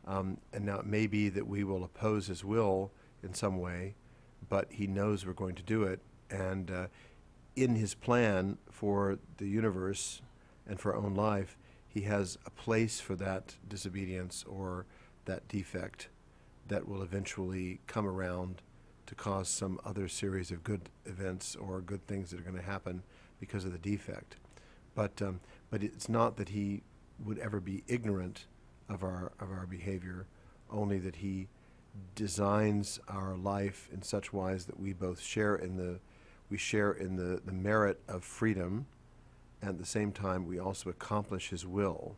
And now it may be that we will oppose his will in some way, but he knows we're going to do it. And in his plan for the universe and for our own life, he has a place for that disobedience or that defect that will eventually come around to cause some other series of good events or good things that are going to happen because of the defect. But it's not that he would ever be ignorant of our behavior, only that he designs our life in such wise that we both share in the merit of freedom, and at the same time we also accomplish his will,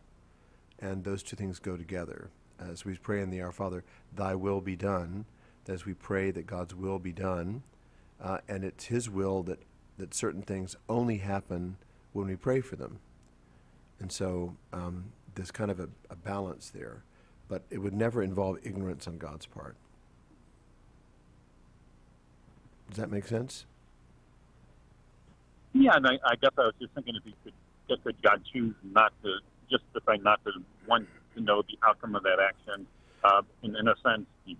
and those two things go together. As we pray in the Our Father, thy will be done, as we pray that God's will be done, and it's his will that certain things only happen when we pray for them. And so there's kind of a balance there, but it would never involve ignorance on God's part. Does that make sense? Yeah, and I guess I was just thinking if he could God choose not to, just decide not to want to know the outcome of that action. In a sense, he's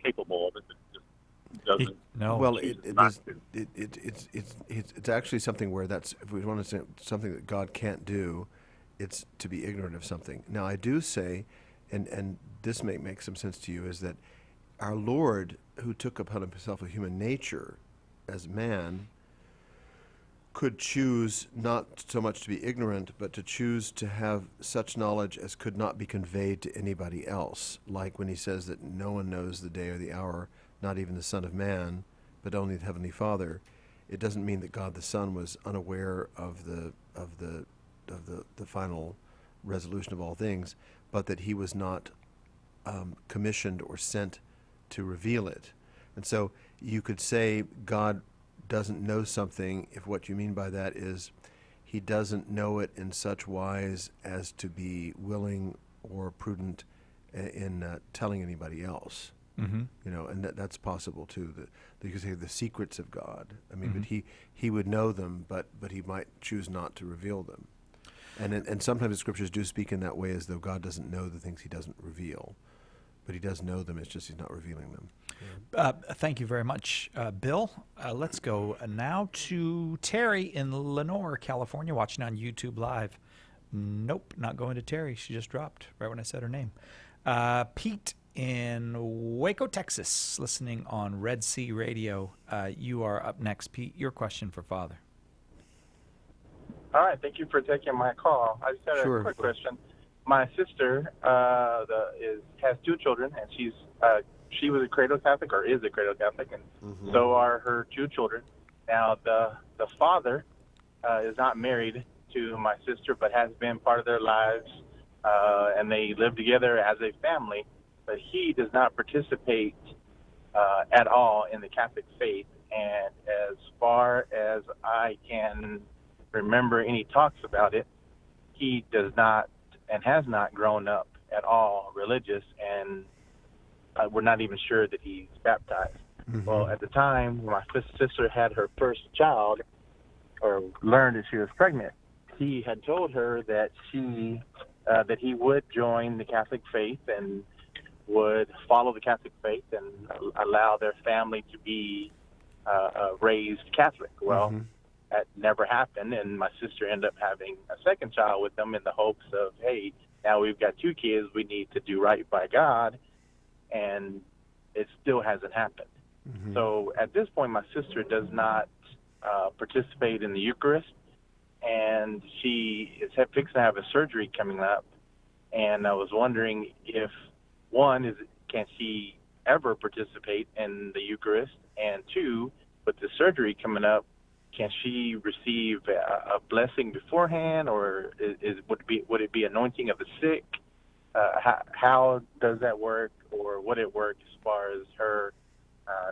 capable of it. It just doesn't. No. Well, it's actually something where that's, if we want to say something that God can't do, it's to be ignorant of something. Now, I do say, and this may make some sense to you, is that our Lord, who took upon himself a human nature as man, could choose not so much to be ignorant, but to choose to have such knowledge as could not be conveyed to anybody else. Like when he says that no one knows the day or the hour, not even the Son of Man, but only the Heavenly Father. It doesn't mean that God the Son was unaware of the final resolution of all things, but that he was not commissioned or sent to reveal it. And so you could say God doesn't know something if what you mean by that is he doesn't know it in such wise as to be willing or prudent in telling anybody else. Mm-hmm. You know, and that's possible too. You could say the secrets of God. I mean, but he would know them, but he might choose not to reveal them. And sometimes the scriptures do speak in that way, as though God doesn't know the things he doesn't reveal. But he does know them, it's just he's not revealing them. Yeah. Thank you very much, Bill. Let's go now to Terry in Lenore, California, watching on YouTube Live. Nope, not going to Terry. She just dropped right when I said her name. Pete in Waco, Texas, listening on Red Sea Radio. You are up next, Pete. Your question for Father. All right, thank you for taking my call. I just had a quick question. My sister has 2 children, and she was a cradle Catholic, or is a cradle Catholic, and so are her 2 children. Now, the father is not married to my sister, but has been part of their lives, and they live together as a family. But he does not participate at all in the Catholic faith, and as far as I can remember any talks about it, he does not and has not grown up at all religious, and we're not even sure that he's baptized. Well, at the time when my sister had her first child, or learned that she was pregnant, he had told her that that he would join the Catholic faith and would follow the Catholic faith and allow their family to be raised Catholic. Well, that never happened, and my sister ended up having a second child with them in the hopes of, hey, now we've got 2 kids, we need to do right by God, and it still hasn't happened. So at this point, my sister does not participate in the Eucharist, and she is fixing to have a surgery coming up, and I was wondering if, one, can she ever participate in the Eucharist, and 2, with the surgery coming up, can she receive a blessing beforehand, or would it be anointing of the sick? How does that work, or would it work as far as her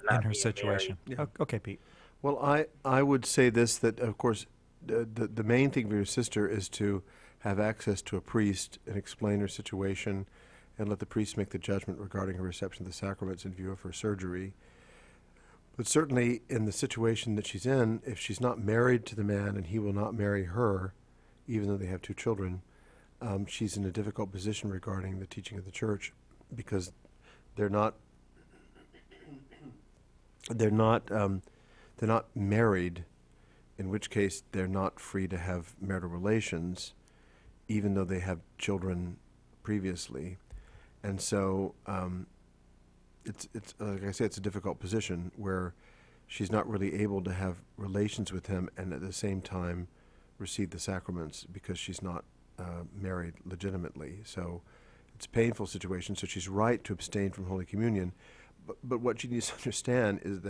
not in her being situation? married? Okay, Pete. Well, I would say this, that of course the main thing for your sister is to have access to a priest and explain her situation and let the priest make the judgment regarding her reception of the sacraments in view of her surgery. But certainly in the situation that she's in, if she's not married to the man and he will not marry her, even though they have 2 children, she's in a difficult position regarding the teaching of the church, because they're not married, in which case they're not free to have marital relations, even though they have children previously. And so it's like I say, it's a difficult position where she's not really able to have relations with him and at the same time receive the sacraments because she's not married legitimately. So it's a painful situation. So she's right to abstain from Holy Communion. But what she needs to understand is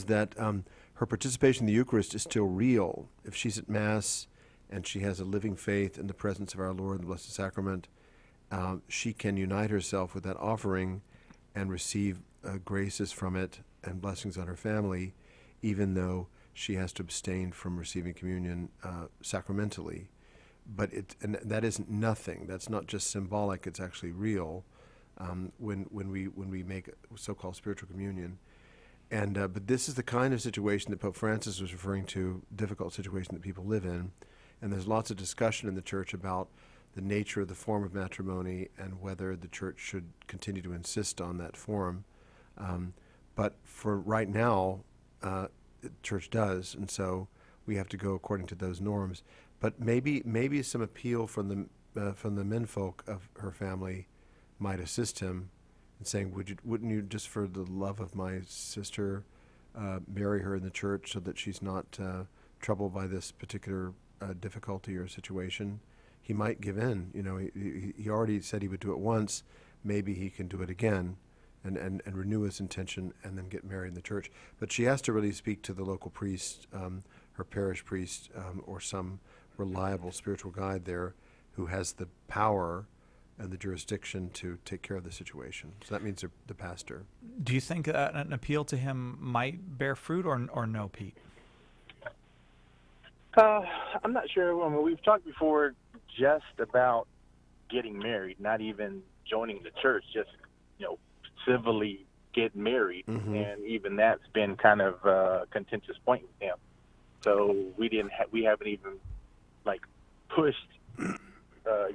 that her participation in the Eucharist is still real. If she's at Mass and she has a living faith in the presence of our Lord in the Blessed Sacrament, she can unite herself with that offering and receive graces from it and blessings on her family, even though she has to abstain from receiving communion sacramentally. But and that isn't nothing. That's not just symbolic. It's actually real when we make so-called spiritual communion. And but this is the kind of situation that Pope Francis was referring to, difficult situation that people live in. And there's lots of discussion in the church about the nature of the form of matrimony and whether the church should continue to insist on that form. But for right now, the church does, and so we have to go according to those norms. But maybe some appeal from the menfolk of her family might assist him in saying, wouldn't you, just for the love of my sister, marry her in the church so that she's not troubled by this particular difficulty or situation? He might give in. You know, he already said he would do it once. Maybe he can do it again and renew his intention and then get married in the church. But she has to really speak to the local priest, her parish priest, or some reliable spiritual guide there who has the power and the jurisdiction to take care of the situation. So that means the pastor. Do you think an appeal to him might bear fruit or no, Pete? I'm not sure. I mean, we've talked before just about getting married, not even joining the church, just, civilly get married. And even that's been kind of a contentious point with him. So we haven't even pushed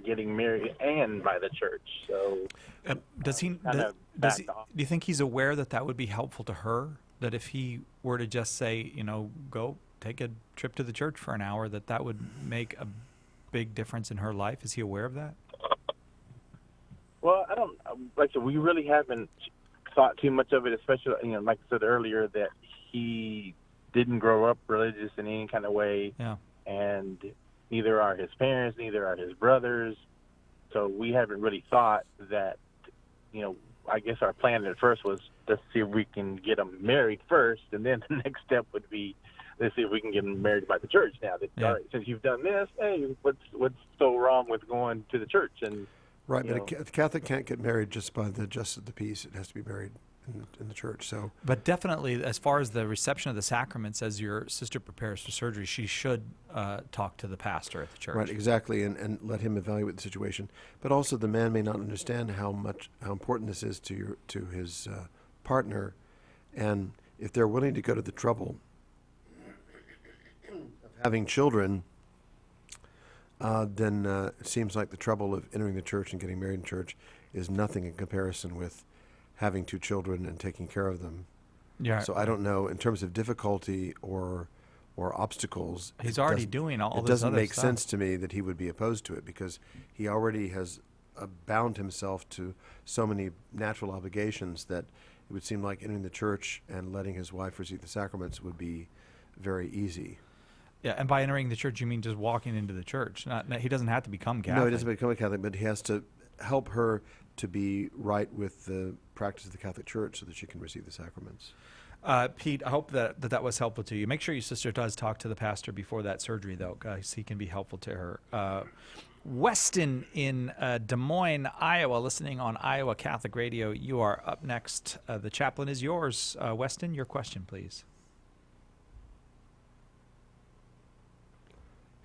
getting married and by the church. So do you think he's aware that would be helpful to her? That if he were to just say, go take a trip to the church for an hour, that would make a big difference in her life. Is he aware of that? Well, I don't, like I said, we really haven't thought too much of it, especially, like I said earlier, that he didn't grow up religious in any kind of way. Yeah. And neither are his parents, neither are his brothers. So we haven't really thought that, I guess our plan at first was let's see if we can get them married first, and then the next step would be let's see if we can get them married by the church. Now, all right, since you've done this, hey, what's so wrong with going to the church? And right, but a Catholic can't get married just by the justice of the peace. It has to be married in the church. So, but definitely, as far as the reception of the sacraments, as your sister prepares for surgery, she should talk to the pastor at the church. Right, exactly, and let him evaluate the situation. But also, the man may not understand how important this is to his partner, and if they're willing to go to the trouble of having children, then it seems like the trouble of entering the church and getting married in church is nothing in comparison with having 2 children and taking care of them. Yeah. So I don't know in terms of difficulty or obstacles. He's already doing all this other stuff. It doesn't make sense to me that he would be opposed to it, because he already has bound himself to so many natural obligations that it would seem like entering the church and letting his wife receive the sacraments would be very easy. Yeah, and by entering the church, you mean just walking into the church. He doesn't have to become Catholic. No, he doesn't become a Catholic, but he has to help her to be right with the practice of the Catholic Church so that she can receive the sacraments. Pete, I hope that was helpful to you. Make sure your sister does talk to the pastor before that surgery, though, guys. He can be helpful to her. Weston in Des Moines, Iowa, listening on Iowa Catholic Radio. You are up next. The chaplain is yours. Weston, your question, please.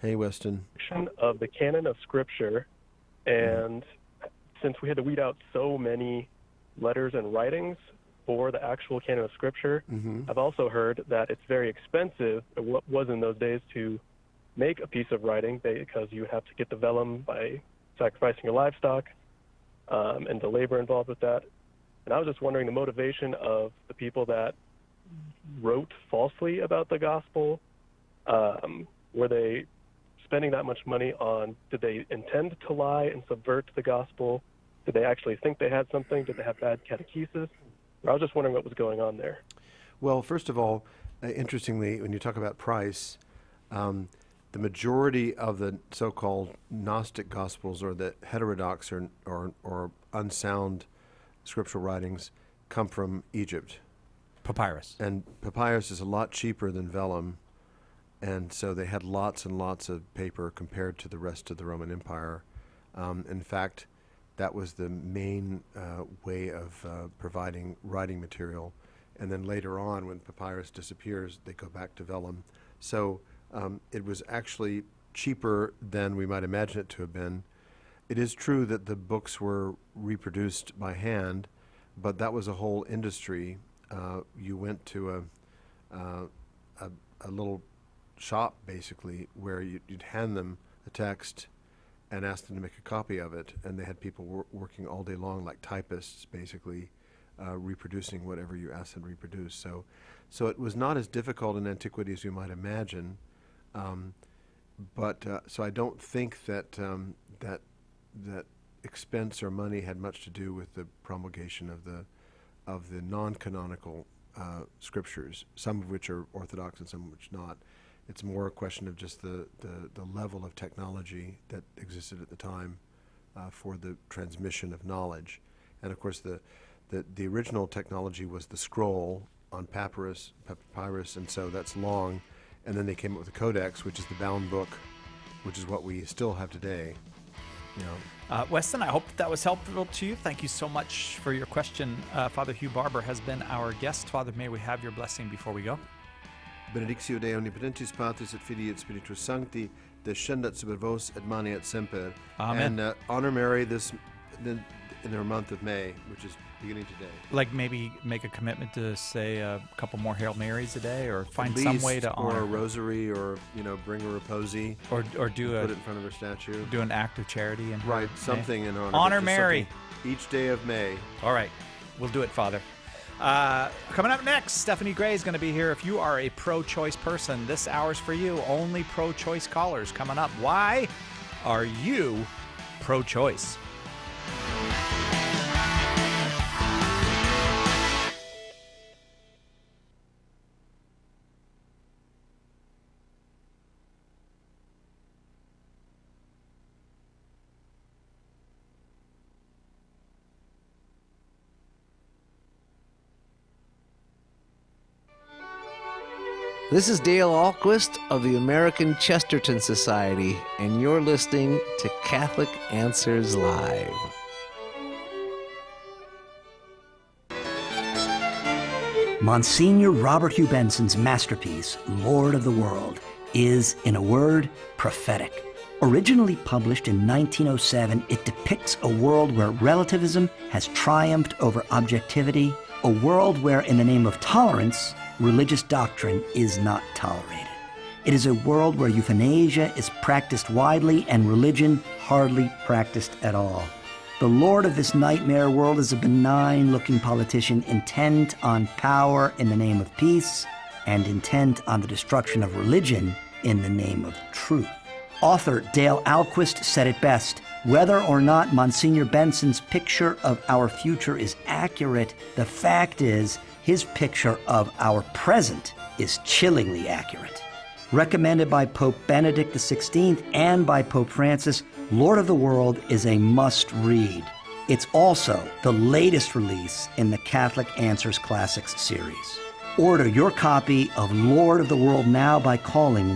Hey, Weston. Of the canon of Scripture, and since we had to weed out so many letters and writings for the actual canon of Scripture, I've also heard that it's very expensive, or what was in those days, to make a piece of writing, because you have to get the vellum by sacrificing your livestock, and the labor involved with that. And I was just wondering the motivation of the people that wrote falsely about the gospel. Were they spending that much money on, did they intend to lie and subvert the gospel? Did they actually think they had something? Did they have bad catechesis? I was just wondering what was going on there. Well, first of all, interestingly, when you talk about price, the majority of the so-called Gnostic Gospels, or the heterodox or unsound scriptural writings, come from Egypt. Papyrus. And papyrus is a lot cheaper than vellum, and so they had lots and lots of paper compared to the rest of the Roman Empire. In fact, that was the main way of providing writing material. And then later on, when papyrus disappears, they go back to vellum. So it was actually cheaper than we might imagine it to have been. It is true that the books were reproduced by hand, but that was a whole industry. You went to a little shop, basically, where you'd hand them a text and ask them to make a copy of it, and they had people working all day long, like typists, basically, reproducing whatever you asked them to reproduce. So it was not as difficult in antiquity as you might imagine, but so I don't think that that expense or money had much to do with the promulgation of the non-canonical scriptures, some of which are orthodox and some of which not. It's more a question of just the level of technology that existed at the time for the transmission of knowledge. And of course, the original technology was the scroll on papyrus, and so that's long. And then they came up with the codex, which is the bound book, which is what we still have today. You know. Weston, I hope that was helpful to you. Thank you so much for your question. Father Hugh Barber has been our guest. Father, may we have your blessing before we go? Benedictio Dei omnipotentis Patris et Filii et Spiritus Sancti, descendat super vos et maneat semper. Amen. And honor Mary in her month of May, which is beginning today. Like maybe make a commitment to say a couple more Hail Marys a day, or find some way to honor. Or a rosary, or bring her a posy. Or do put it in front of her statue. Do an act of charity in right, something May. in honor. Honor Mary each day of May. All right, we'll do it, Father. Coming up next, Stephanie Gray is going to be here. If you are a pro-choice person, this hour's for you. Only pro-choice callers coming up. Why are you pro-choice? This is Dale Ahlquist of the American Chesterton Society, and you're listening to Catholic Answers Live. Monsignor Robert Hugh Benson's masterpiece, Lord of the World, is, in a word, prophetic. Originally published in 1907, it depicts a world where relativism has triumphed over objectivity, a world where, in the name of tolerance, religious doctrine is not tolerated. It is a world where euthanasia is practiced widely and religion hardly practiced at all. The lord of this nightmare world is a benign-looking politician intent on power in the name of peace and intent on the destruction of religion in the name of truth. Author Dale Ahlquist said it best: whether or not Monsignor Benson's picture of our future is accurate, the fact is his picture of our present is chillingly accurate. Recommended by Pope Benedict XVI and by Pope Francis, Lord of the World is a must-read. It's also the latest release in the Catholic Answers Classics series. Order your copy of Lord of the World now by calling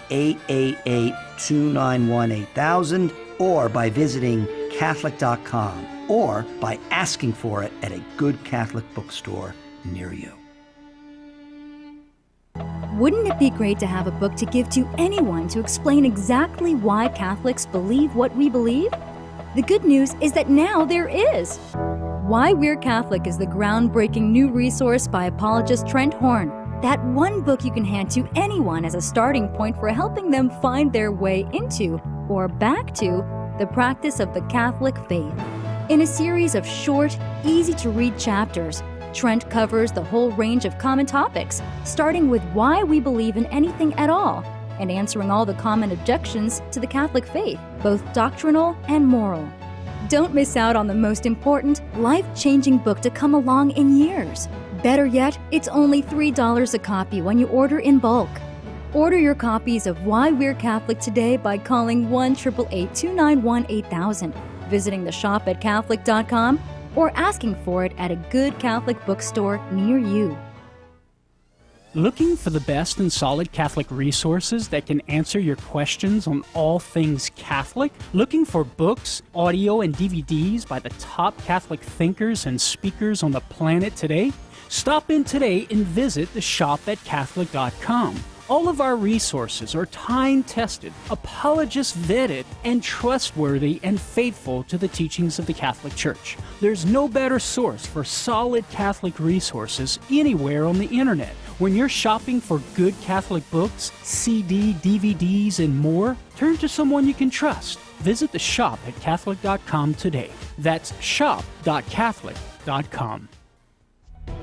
1-888-291-8000 or by visiting Catholic.com or by asking for it at a good Catholic bookstore near you. Wouldn't it be great to have a book to give to anyone to explain exactly why Catholics believe what we believe? The good news is that now there is. Why We're Catholic is the groundbreaking new resource by apologist Trent Horn. That one book you can hand to anyone as a starting point for helping them find their way into or back to the practice of the Catholic faith. In a series of short, easy-to-read chapters, Trent covers the whole range of common topics, starting with why we believe in anything at all, and answering all the common objections to the Catholic faith, both doctrinal and moral. Don't miss out on the most important, life-changing book to come along in years. Better yet, it's only $3 a copy when you order in bulk. Order your copies of Why We're Catholic today by calling 1-888-291-8000, visiting the shop at Catholic.com, or asking for it at a good Catholic bookstore near you. Looking for the best and solid Catholic resources that can answer your questions on all things Catholic? Looking for books, audio, and DVDs by the top Catholic thinkers and speakers on the planet today? Stop in today and visit the shop at Catholic.com. All of our resources are time-tested, apologist-vetted, and trustworthy and faithful to the teachings of the Catholic Church. There's no better source for solid Catholic resources anywhere on the internet. When you're shopping for good Catholic books, CD, DVDs, and more, turn to someone you can trust. Visit the shop at Catholic.com today. That's shop.catholic.com.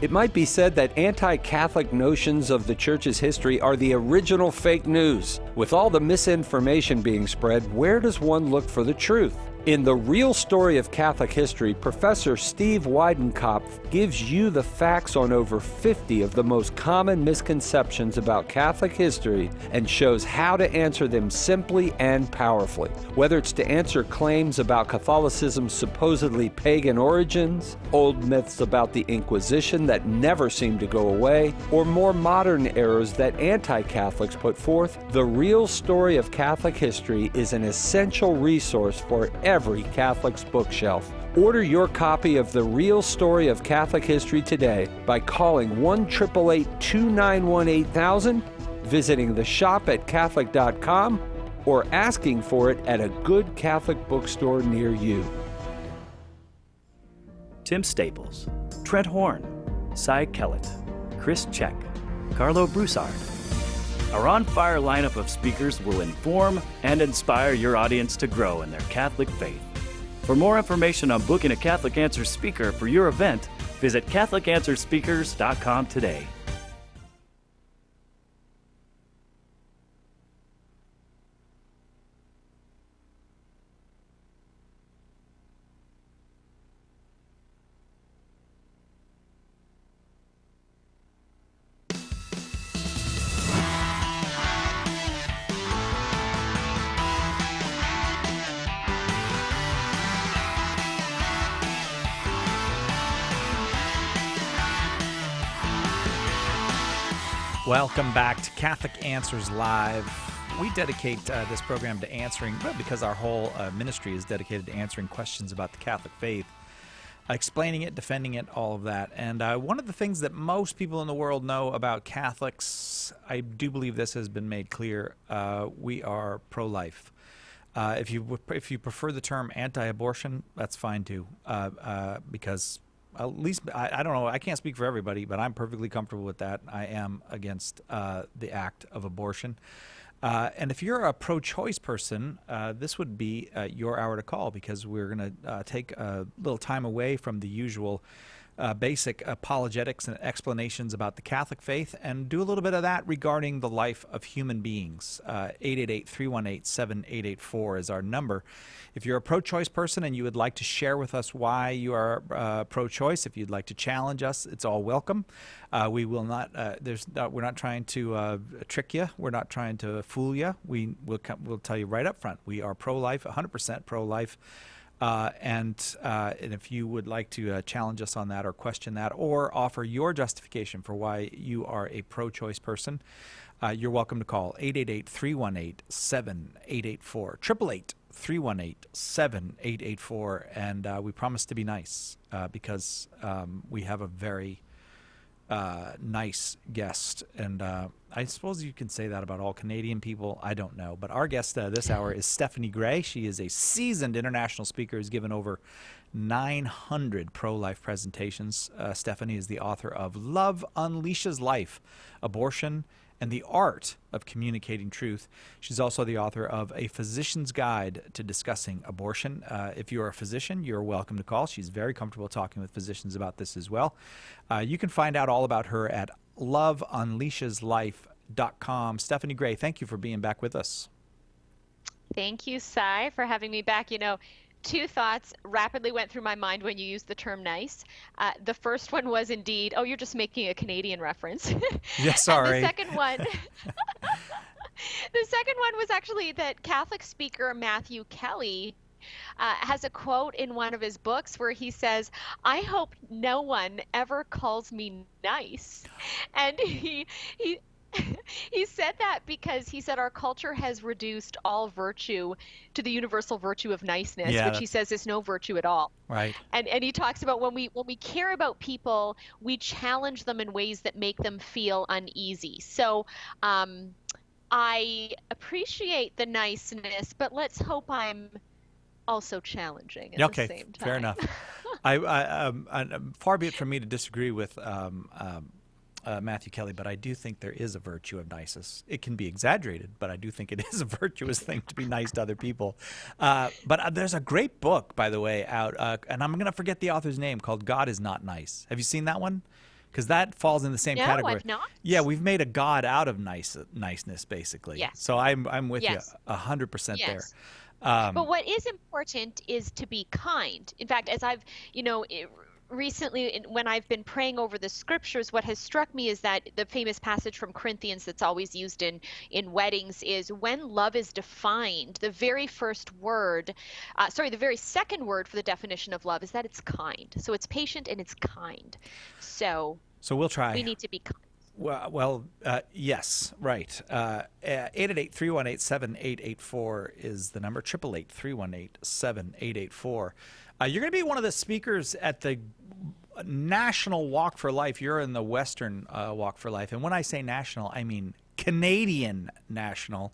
It might be said that anti-Catholic notions of the Church's history are the original fake news. With all the misinformation being spread, where does one look for the truth? In The Real Story of Catholic History, Professor Steve Weidenkopf gives you the facts on over 50 of the most common misconceptions about Catholic history and shows how to answer them simply and powerfully. Whether it's to answer claims about Catholicism's supposedly pagan origins, old myths about the Inquisition that never seem to go away, or more modern errors that anti-Catholics put forth, The Real Story of Catholic History is an essential resource for every Catholic's bookshelf. Order your copy of The Real Story of Catholic History today by calling 1-888-291-8000, visiting the shop at Catholic.com, or asking for it at a good Catholic bookstore near you. Tim Staples, Trent Horn, Cy Kellett, Chris Check, Carlo Broussard. Our on-fire lineup of speakers will inform and inspire your audience to grow in their Catholic faith. For more information on booking a Catholic Answers speaker for your event, Visit CatholicAnswersSpeakers.com today. Welcome back to Catholic Answers Live. We dedicate this program to answering, well, because our whole ministry is dedicated to answering questions about the Catholic faith, explaining it, defending it, all of that. And one of the things that most people in the world know about Catholics, I do believe this has been made clear, we are pro-life. If you prefer the term anti-abortion, that's fine too, because at least, I don't know, I can't speak for everybody, but I'm perfectly comfortable with that. I am against the act of abortion. And if you're a pro-choice person, this would be your hour to call, because we're going to take a little time away from the usual basic apologetics and explanations about the Catholic faith and do a little bit of that regarding the life of human beings. 888-318-7884 is our number. If you're a pro-choice person and you would like to share with us why you are pro-choice, if you'd like to challenge us, it's all welcome. We will not. We're not trying to trick you. We're not trying to fool you. We'll tell you right up front. We are pro-life, 100% pro-life. And if you would like to challenge us on that or question that or offer your justification for why you are a pro-choice person, you're welcome to call 888-318-7884, 888-318-7884, and we promise to be nice because we have a very nice guest, and I suppose you can say that about all Canadian people. I don't know, but our guest this hour is Stephanie Gray. She is a seasoned international speaker who's given over 900 pro-life presentations. Stephanie is the author of Love Unleashes Life, Abortion, and the Art of Communicating Truth. She's also the author of A Physician's Guide to Discussing Abortion. If you're a physician, you're welcome to call. She's very comfortable talking with physicians about this as well. You can find out all about her at loveunleasheslife.com. Stephanie Gray, thank you for being back with us. Thank you, Cy, for having me back. You know, two thoughts rapidly went through my mind when you used the term nice. The first one was indeed, oh, you're just making a Canadian reference. Yeah, sorry. And the second one, was actually that Catholic speaker Matthew Kelly has a quote in one of his books where he says, "I hope no one ever calls me nice." And he said that because he said our culture has reduced all virtue to the universal virtue of niceness, which he says is no virtue at all. Right. And he talks about when we care about people, we challenge them in ways that make them feel uneasy. So I appreciate the niceness, but let's hope I'm also challenging at the same time. Fair enough. Far be it from me to disagree with Matthew Kelly, but I do think there is a virtue of niceness. It can be exaggerated, but I do think it is a virtuous thing to be nice to other people. But there's a great book, by the way, out, and I'm going to forget the author's name, called God is Not Nice. Have you seen that one? Because that falls in the same category. No, I've not. Yeah, we've made a God out of niceness, basically. Yes. So I'm with you 100% there. But what is important is to be kind. In fact, as I've, recently, when I've been praying over the scriptures, what has struck me is that the famous passage from Corinthians that's always used in weddings is when love is defined, the very second word for the definition of love is that it's kind. So it's patient and it's kind. So we'll try. We need to be kind. Well, yes, right. 888-318-7884 is the number, 888-318-7884. You're going to be one of the speakers at the National Walk for Life. You're in the Western Walk for Life. And when I say national, I mean Canadian national.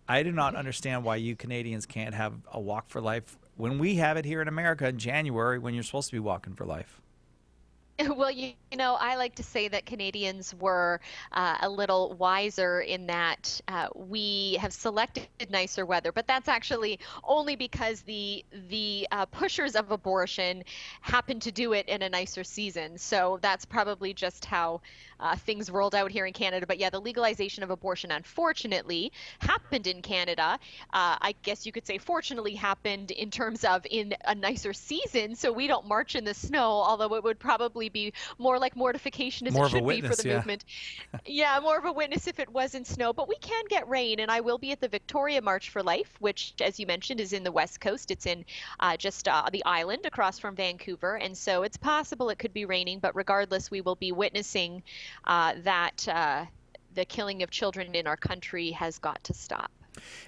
I do not understand why you Canadians can't have a Walk for Life when we have it here in America in January when you're supposed to be walking for life. Well, you know, I like to say that Canadians were a little wiser in that we have selected nicer weather, but that's actually only because the pushers of abortion happen to do it in a nicer season. So that's probably just how things rolled out here in Canada. But yeah, the legalization of abortion, unfortunately, happened in Canada. I guess you could say fortunately happened in terms of in a nicer season, so we don't march in the snow, although it would probably be more like mortification as More it of a should be witness, for the yeah. movement. Yeah, more of a witness if it was in snow, but we can get rain, and I will be at the Victoria March for Life, which, as you mentioned, is in the West Coast. It's in just the island across from Vancouver, and so it's possible it could be raining, but regardless, we will be witnessing that the killing of children in our country has got to stop.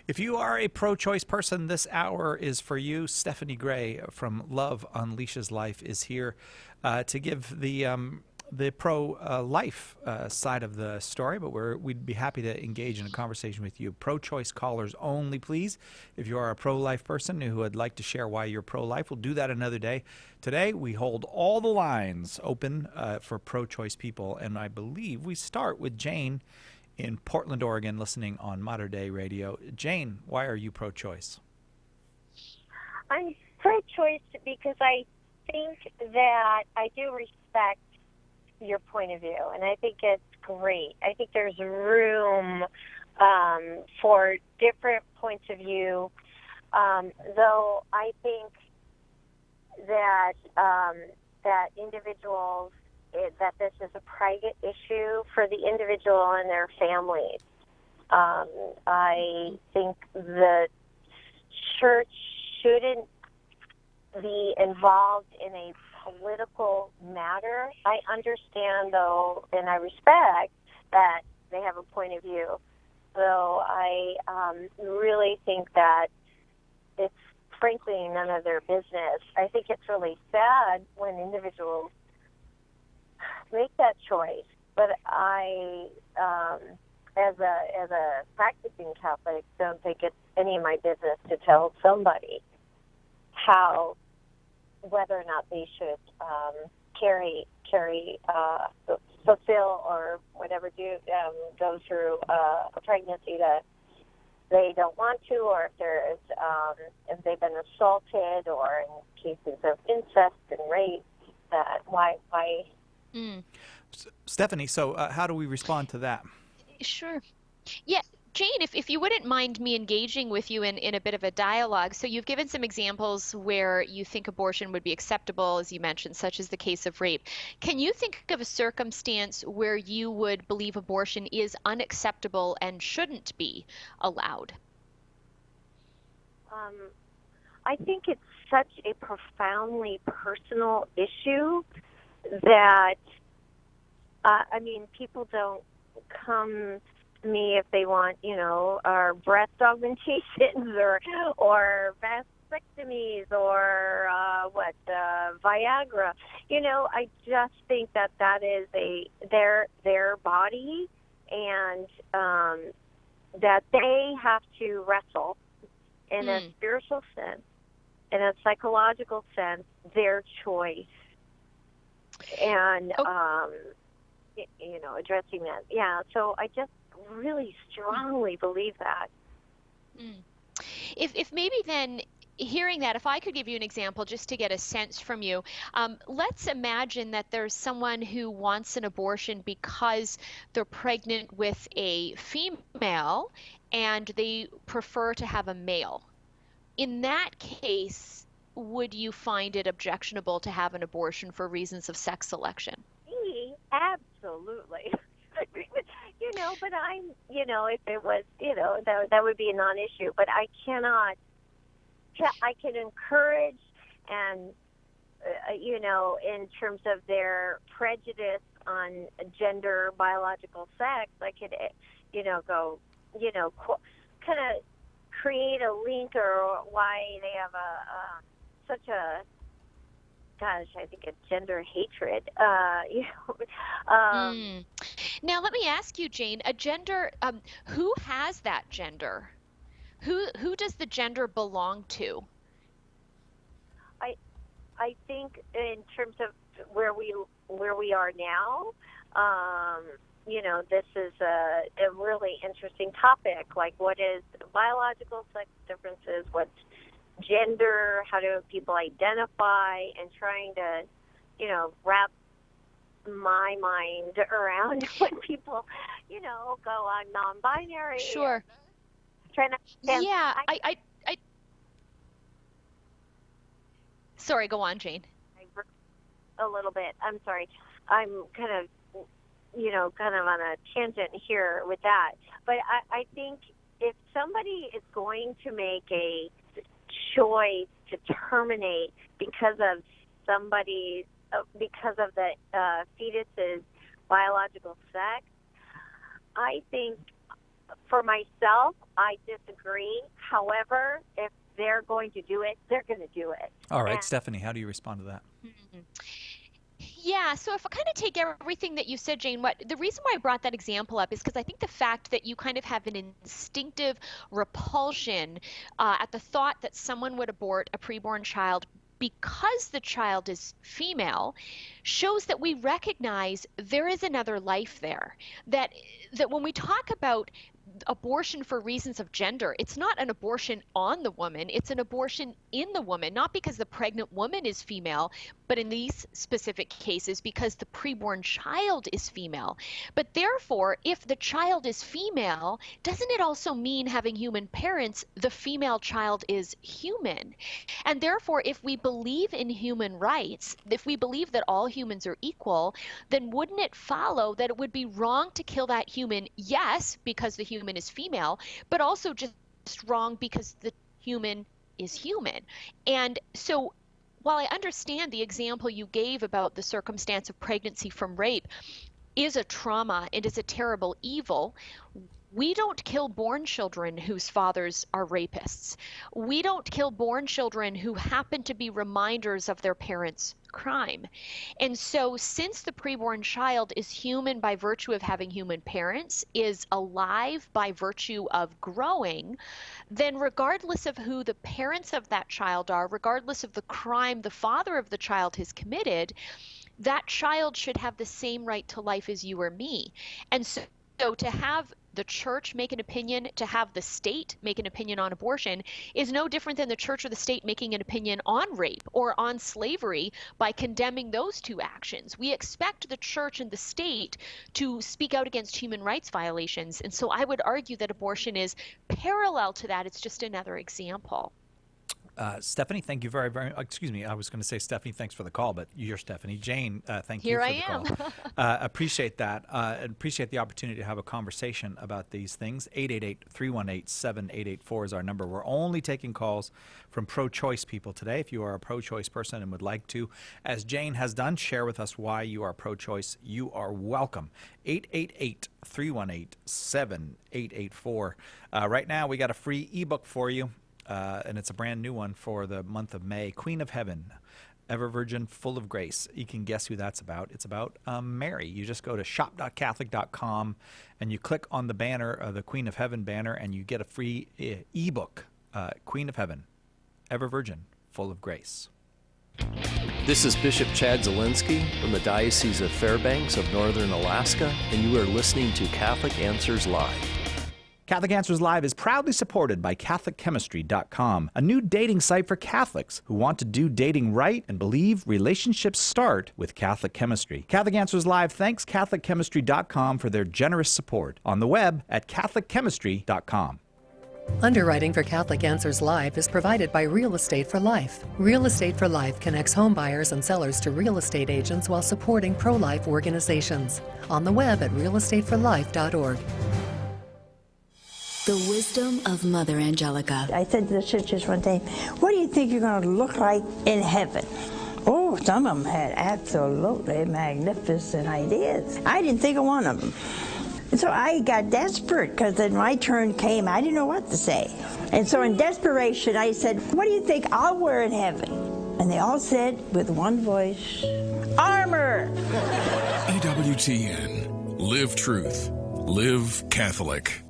If you are a pro-choice person, this hour is for you. Stephanie Gray from Love Unleashes Life is here to give the pro-life side of the story, but we'd be happy to engage in a conversation with you. Pro-choice callers only, please. If you are a pro-life person who would like to share why you're pro-life, we'll do that another day. Today, we hold all the lines open for pro-choice people, and I believe we start with Jane in Portland, Oregon, listening on Mater Dei Radio. Jane, why are you pro-choice? I'm pro-choice because I think that I do respect your point of view, and I think it's great. I think there's room for different points of view, though I think that that individuals, that this is a private issue for the individual and their families. I think the church shouldn't be involved in a political matter. I understand, though, and I respect that they have a point of view, though I really think that it's frankly none of their business. I think it's really sad when individuals make that choice, but I, as a practicing Catholic, don't think it's any of my business to tell somebody whether or not they should fulfill or whatever go through a pregnancy that they don't want to, or if they've been assaulted, or in cases of incest and rape, that why. Stephanie, so how do we respond to that? Sure. Yeah, Jane, if you wouldn't mind me engaging with you in a bit of a dialogue. So you've given some examples where you think abortion would be acceptable, as you mentioned, such as the case of rape. Can you think of a circumstance where you would believe abortion is unacceptable and shouldn't be allowed? I think it's such a profoundly personal issue that, people don't come to me if they want, our breast augmentations or vasectomies or Viagra. I just think that is their body, and that they have to wrestle in a spiritual sense, in a psychological sense, their choice, and addressing that. Yeah, so I just really strongly believe that. If maybe then, hearing that, if I could give you an example just to get a sense from you, let's imagine that there's someone who wants an abortion because they're pregnant with a female and they prefer to have a male. In that case, would you find it objectionable to have an abortion for reasons of sex selection? Absolutely. But if it was, that would be a non-issue. But I can encourage, and, in terms of their prejudice on gender, biological sex, I could, go, kind of create a link, or why they have such a, I think a gender hatred. Now, let me ask you, Jane, a gender, who has that gender? Who does the gender belong to? I think in terms of where we where we are now, this is a really interesting topic. Like, what is biological sex differences? What's gender? How do people identify? And trying to, wrap my mind around when people, go on non-binary. Sure. Trying to understand. Yeah, I Sorry, go on, Jane. A little bit. I'm sorry. I'm kind of on a tangent here with that. But I think if somebody is going to make a choice to terminate because of the fetus's biological sex, I think for myself, I disagree. However, if they're going to do it, they're going to do it. All right, Stephanie, how do you respond to that? Yeah, so if I kind of take everything that you said, Jane, the reason why I brought that example up is because I think the fact that you kind of have an instinctive repulsion at the thought that someone would abort a preborn child because the child is female shows that we recognize there is another life there. That when we talk about abortion for reasons of gender, it's not an abortion on the woman, it's an abortion in the woman, not because the pregnant woman is female, but in these specific cases because the preborn child is female. But therefore, if the child is female, doesn't it also mean having human parents, the female child is human? And therefore, if we believe in human rights, if we believe that all humans are equal, then wouldn't it follow that it would be wrong to kill that human, yes, because the human is female, but also just wrong because the human is human? And so while I understand the example you gave about the circumstance of pregnancy from rape is a trauma and is a terrible evil, we don't kill born children whose fathers are rapists. We don't kill born children who happen to be reminders of their parents' crime. And so since the preborn child is human by virtue of having human parents, is alive by virtue of growing, then regardless of who the parents of that child are, regardless of the crime the father of the child has committed, that child should have the same right to life as you or me. And so to have the church make an opinion, to have the state make an opinion on abortion is no different than the church or the state making an opinion on rape or on slavery by condemning those two actions. We expect the church and the state to speak out against human rights violations. And so I would argue that abortion is parallel to that. It's just another example. Stephanie, thank you very, very, excuse me, I was going to say Stephanie, thanks for the call, but you're Stephanie. Jane, thank you for the call. Appreciate that. And appreciate the opportunity to have a conversation about these things. 888-318-7884 is our number. We're only taking calls from pro-choice people today. If you are a pro-choice person and would like to, as Jane has done, share with us why you are pro-choice, you are welcome. 888-318-7884. Right now, we got a free ebook for you. And it's a brand new one for the month of May. Queen of Heaven, Ever Virgin, Full of Grace. You can guess who that's about. It's about Mary. You just go to shop.catholic.com and you click on the banner, the Queen of Heaven banner, and you get a free ebook, Queen of Heaven, Ever Virgin, Full of Grace. This is Bishop Chad Zielinski from the Diocese of Fairbanks of Northern Alaska, and you are listening to Catholic Answers Live. Catholic Answers Live is proudly supported by CatholicChemistry.com, a new dating site for Catholics who want to do dating right and believe relationships start with Catholic chemistry. Catholic Answers Live thanks CatholicChemistry.com for their generous support on the web at CatholicChemistry.com. Underwriting for Catholic Answers Live is provided by Real Estate for Life. Real Estate for Life connects home buyers and sellers to real estate agents while supporting pro-life organizations. On the web at realestateforlife.org. The wisdom of Mother Angelica. I said to the sisters one day, what do you think you're going to look like in heaven? Oh, some of them had absolutely magnificent ideas. I didn't think of one of them. And so I got desperate because then my turn came. I didn't know what to say. And so in desperation, I said, what do you think I'll wear in heaven? And they all said with one voice, armor. EWTN. Live truth. Live Catholic.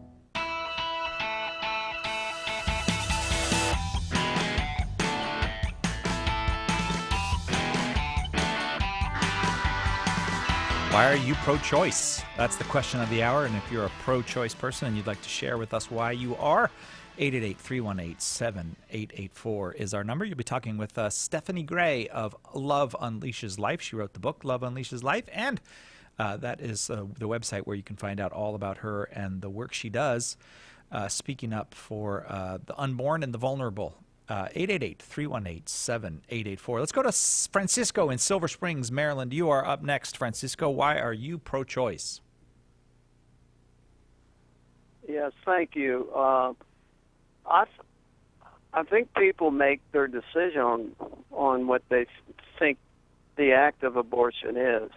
Why are you pro-choice? That's the question of the hour. And if you're a pro-choice person and you'd like to share with us why you are, 888-318-7884 is our number. You'll be talking with Stephanie Gray of Love Unleashes Life. She wrote the book, Love Unleashes Life, and that is the website where you can find out all about her and the work she does, speaking up for the unborn and the vulnerable. 888-318-7884. Let's go to Francisco in Silver Springs, Maryland. You are up next, Francisco. Why are you pro-choice? Yes, thank you. I think people make their decision on what they think the act of abortion is.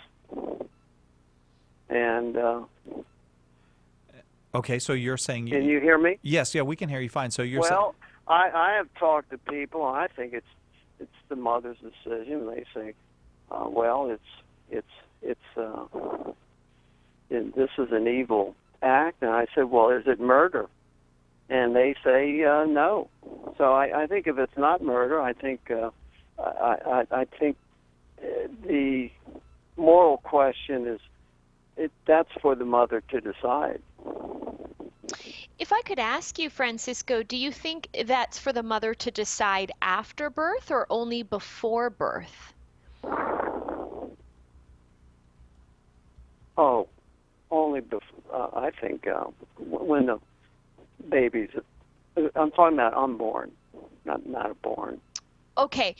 And okay, so you're saying... Can you hear me? Yes, yeah, we can hear you fine. So you're saying... Well, I have talked to people, and I think it's the mother's decision. They say, well, this is an evil act. And I said, well, is it murder? And they say no. So I think if it's not murder, I think I think the moral question is that's for the mother to decide. If I could ask you, Francisco, do you think that's for the mother to decide after birth or only before birth? Oh, only before. I think when the babies. I'm talking about unborn, not born. Okay.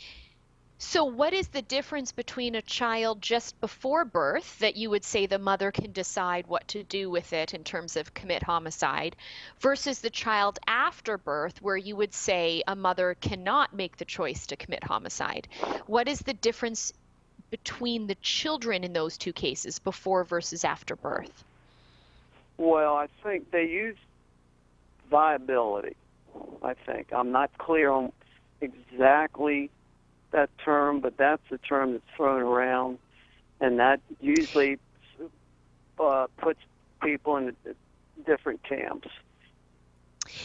So what is the difference between a child just before birth that you would say the mother can decide what to do with it in terms of commit homicide versus the child after birth where you would say a mother cannot make the choice to commit homicide? What is the difference between the children in those two cases, before versus after birth? Well, I think they use viability, I think. I'm not clear on exactly that term, but that's the term that's thrown around, and that usually puts people in different camps.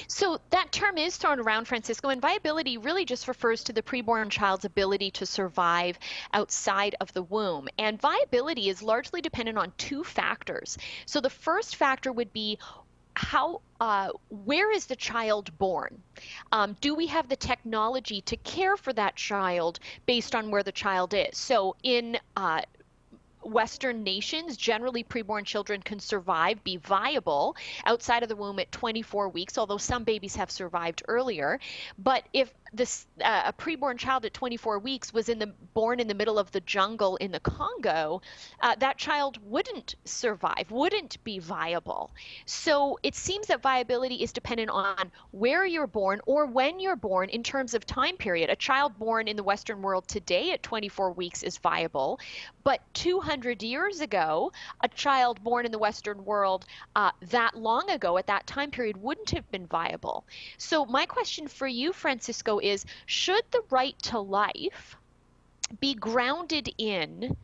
So that term is thrown around, Francisco, and viability really just refers to the preborn child's ability to survive outside of the womb. And viability is largely dependent on two factors. So the first factor would be where is the child born? Do we have the technology to care for that child based on where the child is? So in Western nations, generally preborn children can survive, be viable outside of the womb at 24 weeks, although some babies have survived earlier. But if a preborn child at 24 weeks was born in the middle of the jungle in the Congo, that child wouldn't survive, wouldn't be viable. So it seems that viability is dependent on where you're born or when you're born in terms of time period. A child born in the Western world today at 24 weeks is viable, but 200 years ago, a child born in the Western world that long ago at that time period wouldn't have been viable. So my question for you, Francisco, is should the right to life be grounded in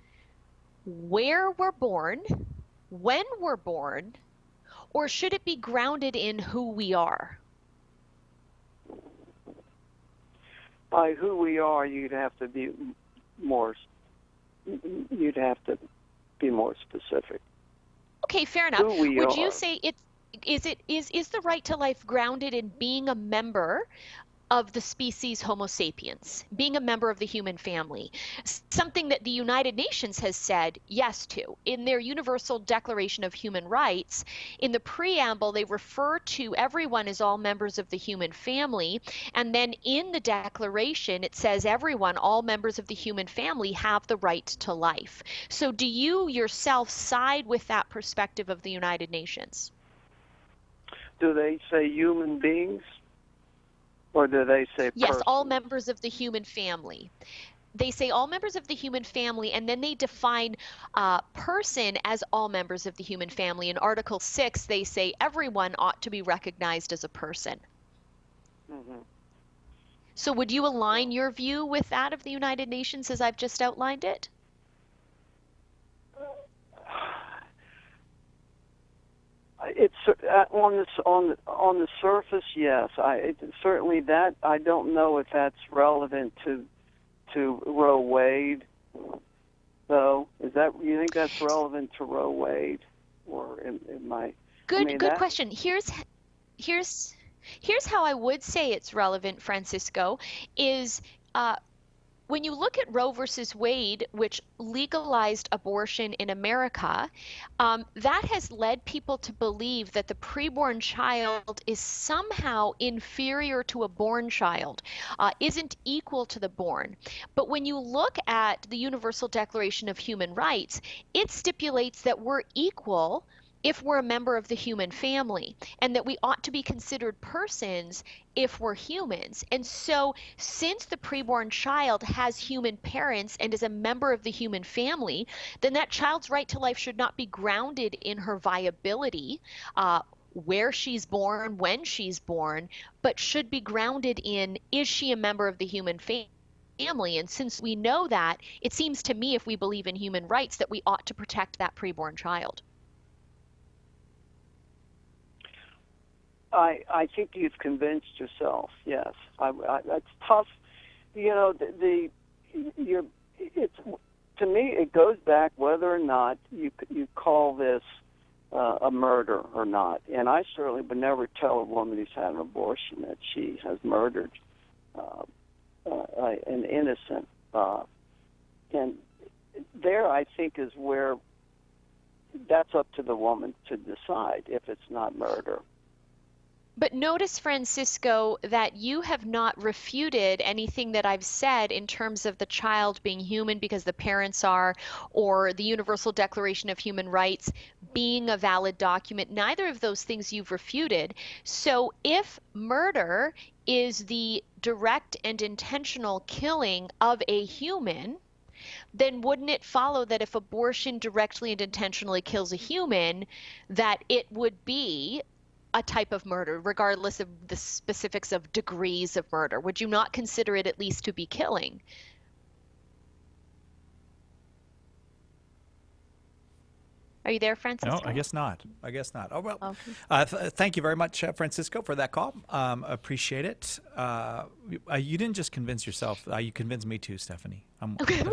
where we're born, when we're born, or should it be grounded in who we are? By who we are, you'd have to be more specific. Okay, fair enough. Would you say is the right to life grounded in being a member of the species Homo sapiens, being a member of the human family, something that the United Nations has said yes to. In their Universal Declaration of Human Rights, in the preamble, they refer to everyone as all members of the human family, and then in the declaration, it says everyone, all members of the human family, have the right to life. So do you yourself side with that perspective of the United Nations? Do they say human beings? Or do they say person? Yes, all members of the human family. They say all members of the human family, and then they define person as all members of the human family. In Article 6, they say everyone ought to be recognized as a person. Mm-hmm. So would you align your view with that of the United Nations as I've just outlined it? It's on the surface, yes. Certainly that I don't know if that's relevant to Roe Wade, though? You think that's relevant to Roe Wade, or am I? Good question. Here's how I would say it's relevant, Francisco, is when you look at Roe versus Wade, which legalized abortion in America, that has led people to believe that the preborn child is somehow inferior to a born child, isn't equal to the born. But when you look at the Universal Declaration of Human Rights, it stipulates that we're equal if we're a member of the human family, and that we ought to be considered persons if we're humans. And so since the preborn child has human parents and is a member of the human family, then that child's right to life should not be grounded in her viability, where she's born, when she's born, but should be grounded in, is she a member of the human family? And since we know that, it seems to me, if we believe in human rights, that we ought to protect that preborn child. I think you've convinced yourself. Yes, it's tough. You know, to me, it goes back whether or not you call this a murder or not. And I certainly would never tell a woman who's had an abortion that she has murdered an innocent. And there, I think, is where that's up to the woman to decide if it's not murder. But notice, Francisco, that you have not refuted anything that I've said in terms of the child being human because the parents are, or the Universal Declaration of Human Rights being a valid document. Neither of those things you've refuted. So if murder is the direct and intentional killing of a human, then wouldn't it follow that if abortion directly and intentionally kills a human, that it would be a type of murder, regardless of the specifics of degrees of murder? Would you not consider it at least to be killing? Are you there, Francisco? No, I guess not. Oh, well, okay. Thank you very much, Francisco, for that call. Appreciate it. You didn't just convince yourself. You convinced me too, Stephanie. Okay. I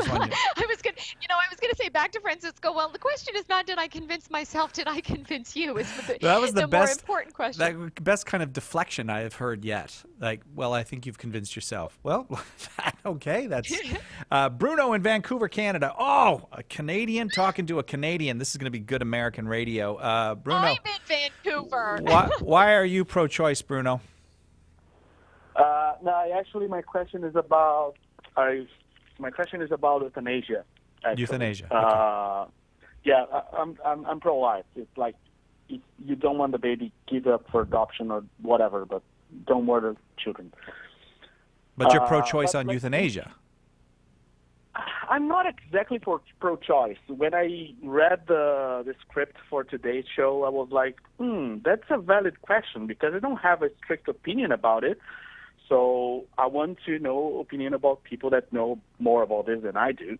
was going to say back to Francisco. Well, the question is not, did I convince myself? Did I convince you? That was the more best, important question. That best kind of deflection I have heard yet. Like, well, I think you've convinced yourself. Well, okay, that's Bruno in Vancouver, Canada. Oh, a Canadian talking to a Canadian. This is going to be good American radio. Bruno, I'm in Vancouver. Why are you pro-choice, Bruno? No, actually, my question is about euthanasia. Actually. Euthanasia. Okay. Yeah, I'm pro-life. It's like you don't want the baby give up for adoption or whatever, but don't murder children. But you're pro-choice on euthanasia. I'm not exactly for pro-choice. When I read the script for today's show, I was like, that's a valid question because I don't have a strict opinion about it. So I want to know opinion about people that know more about this than I do.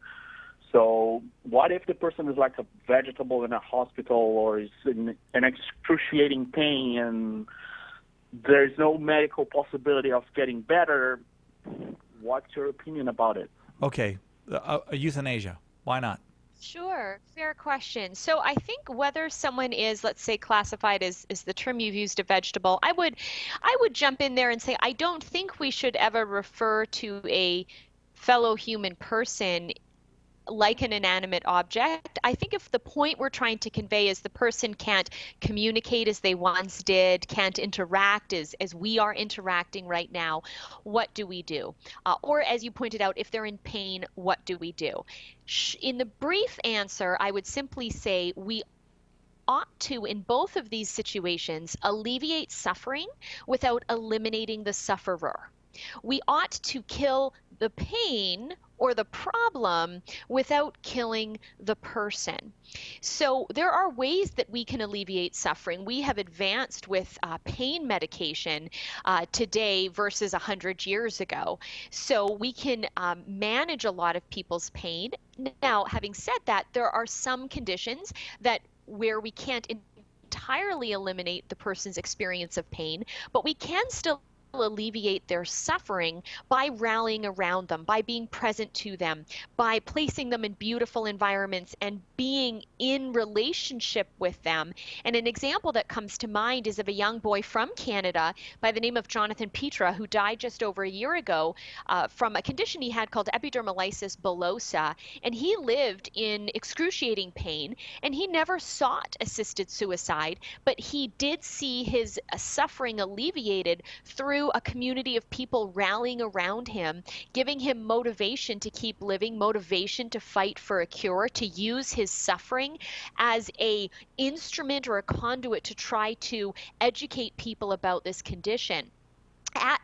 So what if the person is like a vegetable in a hospital or is in an excruciating pain and there's no medical possibility of getting better? What's your opinion about it? Okay, euthanasia. Why not? Sure, fair question. So I think whether someone is, let's say, classified as the term you've used, a vegetable, I would jump in there and say I don't think we should ever refer to a fellow human person like an inanimate object. I think if the point we're trying to convey is the person can't communicate as they once did, can't interact as we are interacting right now, what do we do? Or as you pointed out, if they're in pain, what do we do? In the brief answer, I would simply say we ought to, in both of these situations, alleviate suffering without eliminating the sufferer. We ought to kill the pain or the problem without killing the person. So there are ways that we can alleviate suffering. We have advanced with pain medication today versus 100 years ago. So we can manage a lot of people's pain. Now, having said that, there are some conditions where we can't entirely eliminate the person's experience of pain, but we can still alleviate their suffering by rallying around them, by being present to them, by placing them in beautiful environments and being in relationship with them. And an example that comes to mind is of a young boy from Canada by the name of Jonathan Petra, who died just over a year ago from a condition he had called epidermolysis bullosa. And he lived in excruciating pain, and he never sought assisted suicide, but he did see his suffering alleviated through a community of people rallying around him, giving him motivation to keep living, motivation to fight for a cure, to use his suffering as a instrument or a conduit to try to educate people about this condition.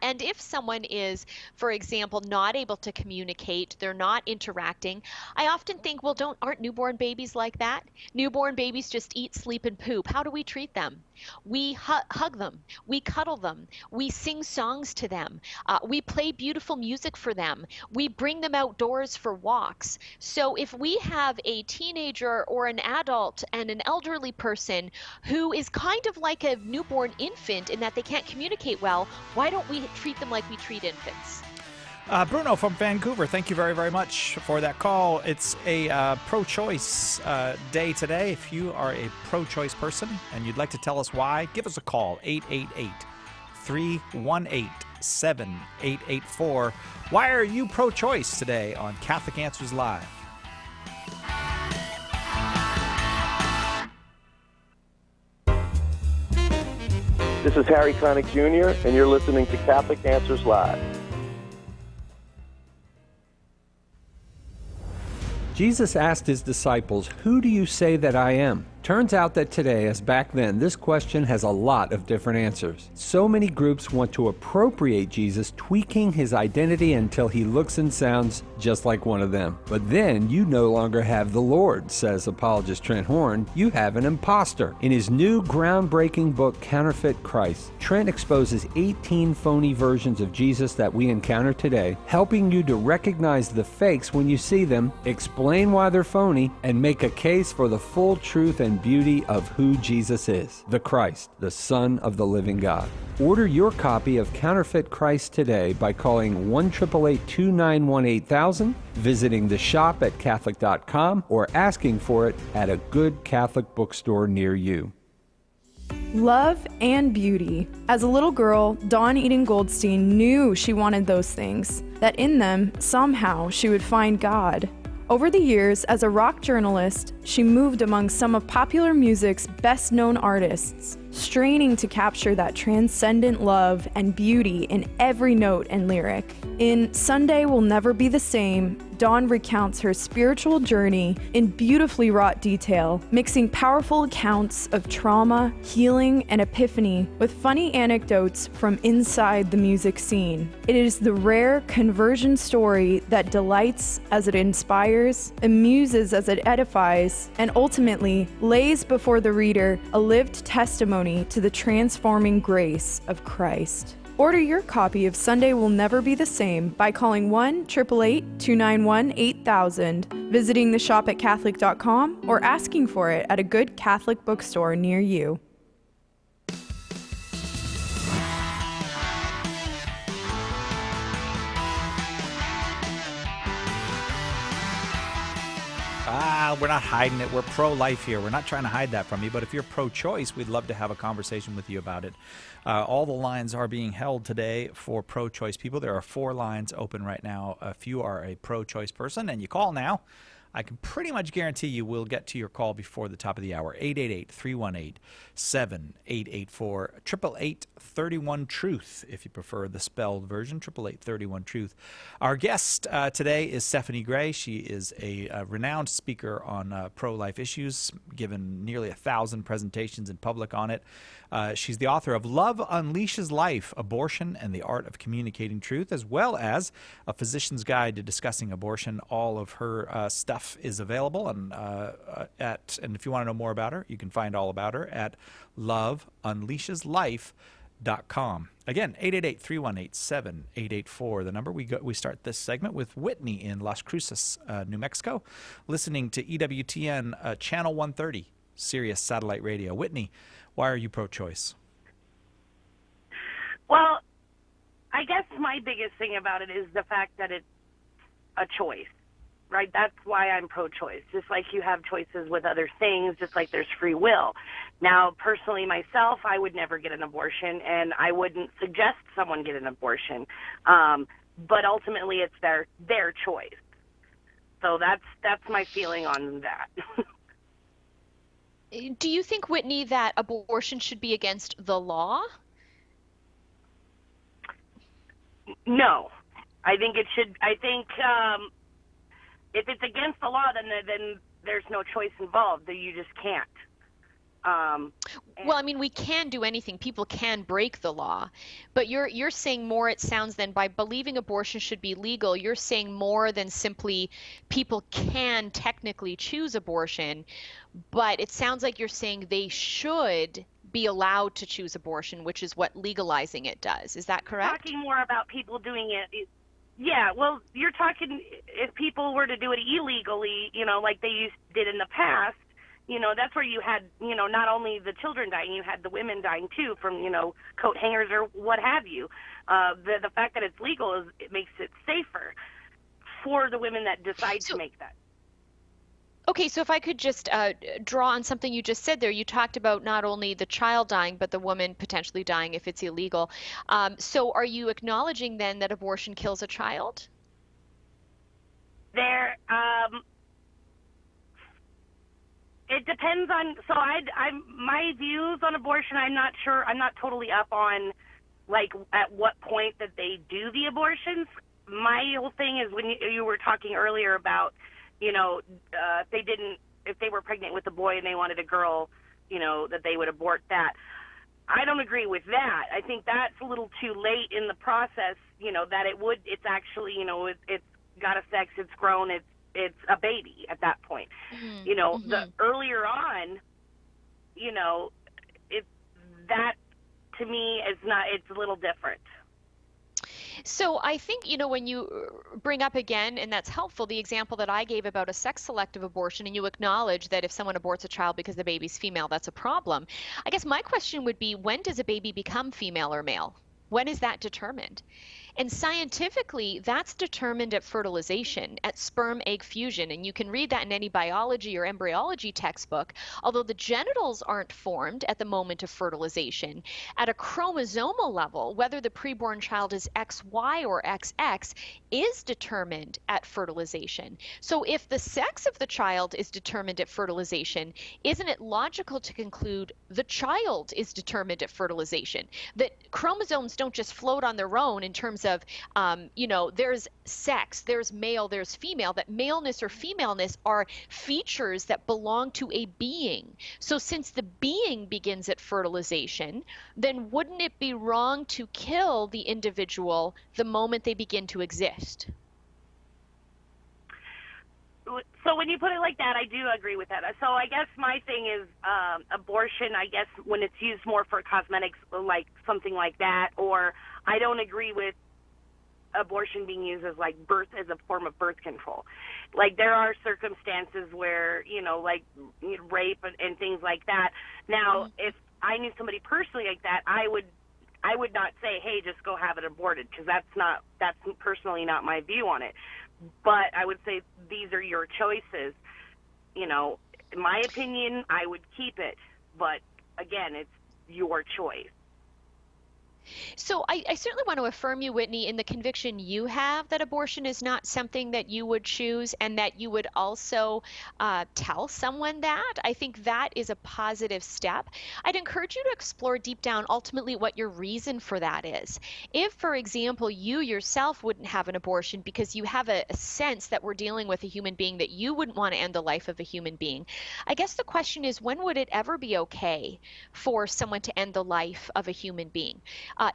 And if someone is, for example, not able to communicate, they're not interacting, I often think, well, aren't newborn babies like that? Newborn babies just eat, sleep, and poop. How do we treat them? We hug them. We cuddle them. We sing songs to them. We play beautiful music for them. We bring them outdoors for walks. So if we have a teenager or an adult and an elderly person who is kind of like a newborn infant in that they can't communicate well, why don't we treat them like we treat infants? Bruno from Vancouver, thank you very, very much for that call. It's a pro-choice day today. If you are a pro-choice person and you'd like to tell us why, give us a call, 888-318-7884. Why are you pro-choice today on Catholic Answers Live? This is Harry Connick Jr., and you're listening to Catholic Answers Live. Jesus asked his disciples, "Who do you say that I am?" Turns out that today, as back then, this question has a lot of different answers. So many groups want to appropriate Jesus, tweaking his identity until he looks and sounds just like one of them. But then you no longer have the Lord, says apologist Trent Horn. You have an imposter. In his new groundbreaking book, Counterfeit Christ, Trent exposes 18 phony versions of Jesus that we encounter today, helping you to recognize the fakes when you see them, explain why they're phony, and make a case for the full truth and beauty of who Jesus is, the Christ, the Son of the living God. Order your copy of Counterfeit Christ today by calling 1-888-291-8000, visiting the shop at Catholic.com, or asking for it at a good Catholic bookstore near you. Love and beauty. As a little girl, Dawn Eden Goldstein knew she wanted those things, that in them, somehow, she would find God. Over the years, as a rock journalist, she moved among some of popular music's best-known artists, straining to capture that transcendent love and beauty in every note and lyric. In Sunday Will Never Be the Same, Dawn recounts her spiritual journey in beautifully wrought detail, mixing powerful accounts of trauma, healing, and epiphany with funny anecdotes from inside the music scene. It is the rare conversion story that delights as it inspires, amuses as it edifies, and ultimately lays before the reader a lived testimony to the transforming grace of Christ. Order your copy of Sunday Will Never Be the Same by calling 1-888-291-8000, visiting the shop at Catholic.com, or asking for it at a good Catholic bookstore near you. We're not hiding it. We're pro-life here. We're not trying to hide that from you. But if you're pro-choice, we'd love to have a conversation with you about it. All the lines are being held today for pro-choice people. There are 4 lines open right now. If you are a pro-choice person and you call now, I can pretty much guarantee you we'll get to your call before the top of the hour. 888-318-7884. 888-31-TRUTH if you prefer the spelled version. 888-31-TRUTH. Our guest today is Stephanie Gray. She is a renowned speaker on pro-life issues, given nearly 1,000 presentations in public on it. She's the author of Love Unleashes Life, Abortion and the Art of Communicating Truth, as well as A Physician's Guide to Discussing Abortion. All of her stuff is available, and if you want to know more about her, you can find all about her at loveunleasheslife.com. Again, 888-318-7884, the number. We start this segment with Whitney in Las Cruces, New Mexico, listening to EWTN Channel 130, Sirius Satellite Radio. Whitney, why are you pro-choice? Well, I guess my biggest thing about it is the fact that it's a choice, right? That's why I'm pro-choice. Just like you have choices with other things, just like there's free will. Now, personally, myself, I would never get an abortion, and I wouldn't suggest someone get an abortion. But ultimately, it's their choice. So that's my feeling on that. Do you think, Whitney, that abortion should be against the law? No, I think it should. I think if it's against the law, then there's no choice involved. That you just can't. Well, I mean, we can do anything. People can break the law, but you're saying more. It sounds then by believing abortion should be legal, you're saying more than simply people can technically choose abortion, but it sounds like you're saying they should be allowed to choose abortion, which is what legalizing it does. Is that correct? Talking more about people doing it. Yeah, well, you're talking if people were to do it illegally, like they did in the past, that's where you had, not only the children dying, you had the women dying too from, coat hangers or what have you. The fact that it's legal it makes it safer for the women that decide to make that. Okay, so if I could just draw on something you just said there, you talked about not only the child dying, but the woman potentially dying if it's illegal. So are you acknowledging then that abortion kills a child? It depends on, my views on abortion, I'm not sure, I'm not totally up on, like, at what point that they do the abortions. My whole thing is when you were talking earlier about, if they were pregnant with a boy and they wanted a girl, that they would abort that. I don't agree with that. I think that's a little too late in the process, that it's actually, it's got a sex, it's grown, it's a baby at that point. The earlier on, that to me is not, it's a little different. So I think, when you bring up again, and that's helpful, the example that I gave about a sex-selective abortion, and you acknowledge that if someone aborts a child because the baby's female, that's a problem. I guess my question would be, when does a baby become female or male? When is that determined? And scientifically, that's determined at fertilization, at sperm-egg fusion. And you can read that in any biology or embryology textbook. Although the genitals aren't formed at the moment of fertilization, at a chromosomal level, whether the preborn child is XY or XX is determined at fertilization. So if the sex of the child is determined at fertilization, isn't it logical to conclude the child is determined at fertilization? That chromosomes don't just float on their own in terms of, there's sex, there's male, there's female, that maleness or femaleness are features that belong to a being. So since the being begins at fertilization, then wouldn't it be wrong to kill the individual the moment they begin to exist? So when you put it like that, I do agree with that. So I guess my thing is abortion, I guess, when it's used more for cosmetics, like something like that, or I don't agree with abortion being used as like birth, as a form of birth control. Like there are circumstances where, like rape and things like that. Now, if I knew somebody personally like that, I would not say, hey, just go have it aborted, because that's personally not my view on it. But I would say these are your choices. In my opinion, I would keep it. But again, it's your choice. So I certainly want to affirm you, Whitney, in the conviction you have that abortion is not something that you would choose, and that you would also tell someone that. I think that is a positive step. I'd encourage you to explore deep down ultimately what your reason for that is. If, for example, you yourself wouldn't have an abortion because you have a sense that we're dealing with a human being, that you wouldn't want to end the life of a human being, I guess the question is, when would it ever be okay for someone to end the life of a human being?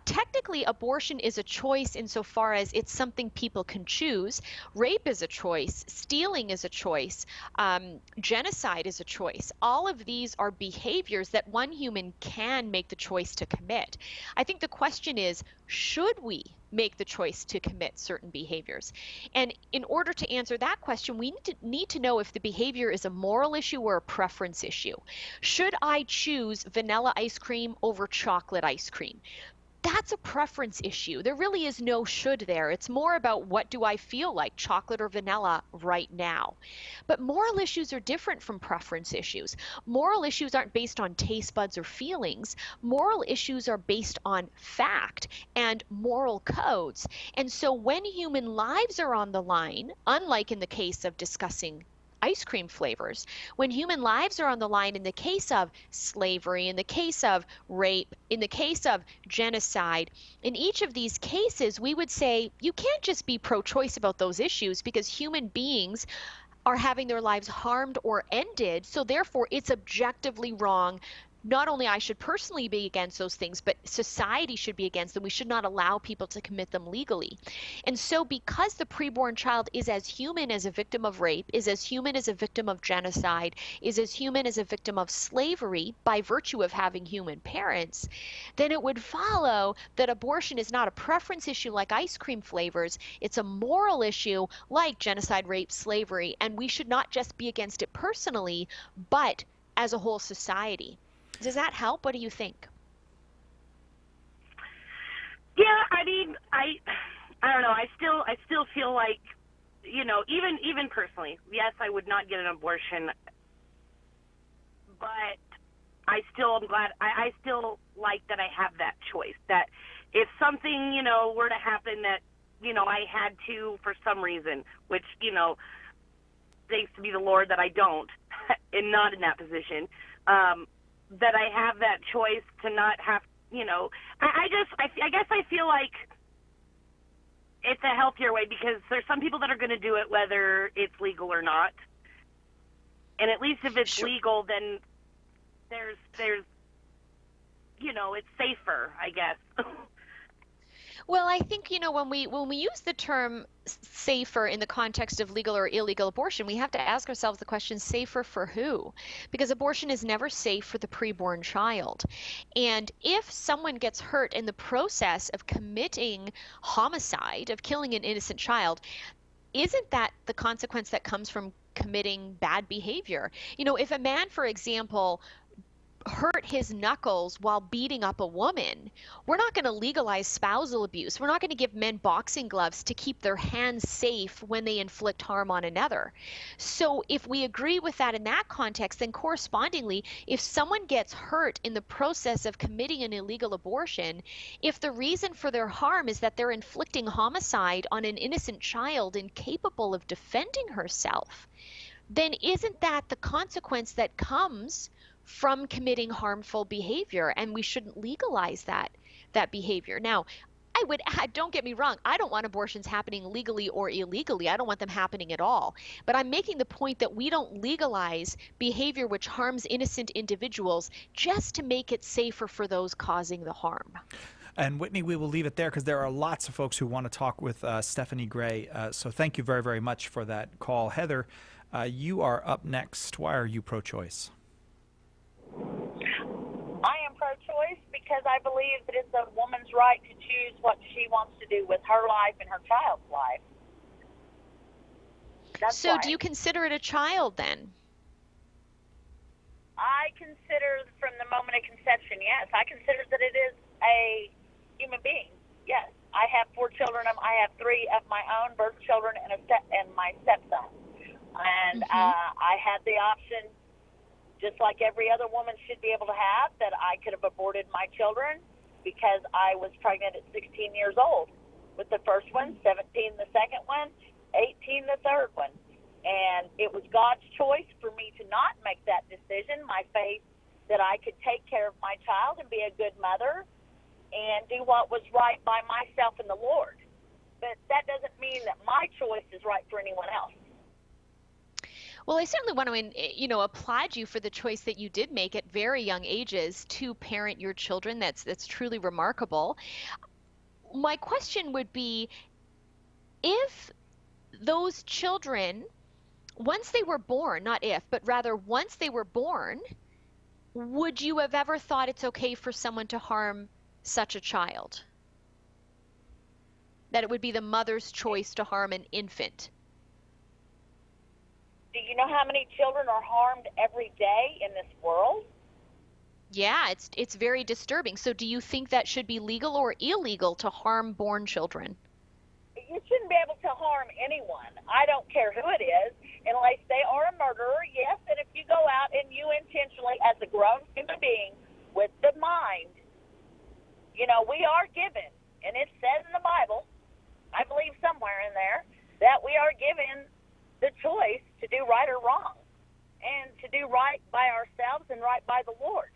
Technically, abortion is a choice insofar as it's something people can choose. Rape is a choice. Stealing is a choice. Genocide is a choice. All of these are behaviors that one human can make the choice to commit. I think the question is, should we make the choice to commit certain behaviors? And in order to answer that question, we need to know if the behavior is a moral issue or a preference issue. Should I choose vanilla ice cream over chocolate ice cream? that's a preference issue. There really is no should there. It's more about what do I feel like, chocolate or vanilla right now. But moral issues are different from preference issues. Moral issues aren't based on taste buds or feelings. Moral issues are based on fact and moral codes. And so when human lives are on the line, unlike in the case of discussing ice cream flavors, when human lives are on the line in the case of slavery, in the case of rape, in the case of genocide, in each of these cases, we would say you can't just be pro-choice about those issues because human beings are having their lives harmed or ended, so therefore it's objectively wrong. Not only I should personally be against those things, but society should be against them. We should not allow people to commit them legally. And so because the preborn child is as human as a victim of rape, is as human as a victim of genocide, is as human as a victim of slavery by virtue of having human parents, then it would follow that abortion is not a preference issue like ice cream flavors. It's a moral issue like genocide, rape, slavery, and we should not just be against it personally, but as a whole society. Does that help? What do you think? Yeah, I mean, I don't know. I still feel like, you know, even personally, yes, I would not get an abortion, but I still am glad. I still like that I have that choice. That if something, you know, were to happen that, you know, I had to for some reason, which, you know, thanks to be the Lord that I don't, and not in that position. That I have that choice to not have, you know, I guess I feel like it's a healthier way because there's some people that are going to do it whether it's legal or not. And at least if it's legal, then there's, you know, it's safer, I guess. Well, I think, you know, when we use the term safer in the context of legal or illegal abortion, we have to ask ourselves the question, safer for who? Because abortion is never safe for the preborn child. And if someone gets hurt in the process of committing homicide, of killing an innocent child, isn't that the consequence that comes from committing bad behavior? You know, if a man, for example, hurt his knuckles while beating up a woman, we're not going to legalize spousal abuse. We're not going to give men boxing gloves to keep their hands safe when they inflict harm on another. So if we agree with that in that context, then correspondingly, if someone gets hurt in the process of committing an illegal abortion, if the reason for their harm is that they're inflicting homicide on an innocent child incapable of defending herself, then isn't that the consequence that comes from committing harmful behavior? And we shouldn't legalize that behavior. Now, I would add, don't get me wrong, I don't want abortions happening legally or illegally. I don't want them happening at all. But I'm making the point that we don't legalize behavior which harms innocent individuals just to make it safer for those causing the harm. And Whitney, we will leave it there because there are lots of folks who want to talk with Stephanie Gray. So thank you very, very much for that call. Heather, you are up next. Why are you pro-choice? I am pro-choice because I believe that it's a woman's right to choose what she wants to do with her life and her child's life. So do you consider it a child then? I consider from the moment of conception, yes. I consider that it is a human being, yes. I have 4 children. I have 3 of my own birth children and my stepson. And I had the option, just like every other woman should be able to have, that I could have aborted my children because I was pregnant at 16 years old with the first one, 17 the second one, 18 the third one. And it was God's choice for me to not make that decision, my faith that I could take care of my child and be a good mother and do what was right by myself and the Lord. But that doesn't mean that my choice is right for anyone else. Well, I certainly want to, applaud you for the choice that you did make at very young ages to parent your children. That's truly remarkable. My question would be, if those children, once they were born, not if, but rather once they were born, would you have ever thought it's okay for someone to harm such a child? That it would be the mother's choice to harm an infant? Do you know how many children are harmed every day in this world? Yeah, it's very disturbing. So do you think that should be legal or illegal to harm born children? You shouldn't be able to harm anyone. I don't care who it is, unless they are a murderer, yes. And if you go out and you intentionally, as a grown human being with the mind, we are given, and it says in the Bible, I believe somewhere in there, that we are given the choice to do right or wrong, and to do right by ourselves and right by the Lord.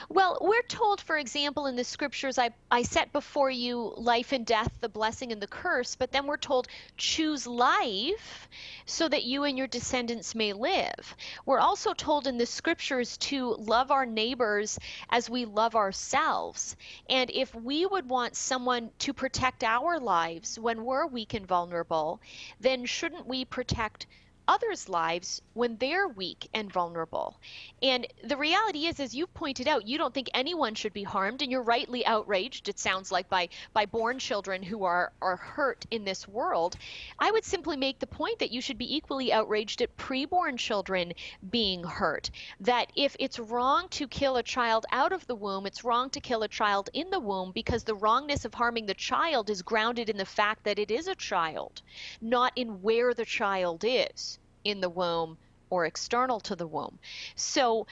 Well, we're told, for example, in the scriptures, I set before you life and death, the blessing and the curse, but then we're told, choose life so that you and your descendants may live. We're also told in the scriptures to love our neighbors as we love ourselves. And if we would want someone to protect our lives when we're weak and vulnerable, then shouldn't we protect others' lives when they're weak and vulnerable? And the reality is, as you've pointed out, you don't think anyone should be harmed, and you're rightly outraged, it sounds like, by born children who are hurt in this world. I would simply make the point that you should be equally outraged at preborn children being hurt. That if it's wrong to kill a child out of the womb, it's wrong to kill a child in the womb, because the wrongness of harming the child is grounded in the fact that it is a child, not in where the child is in the womb or external to the womb. So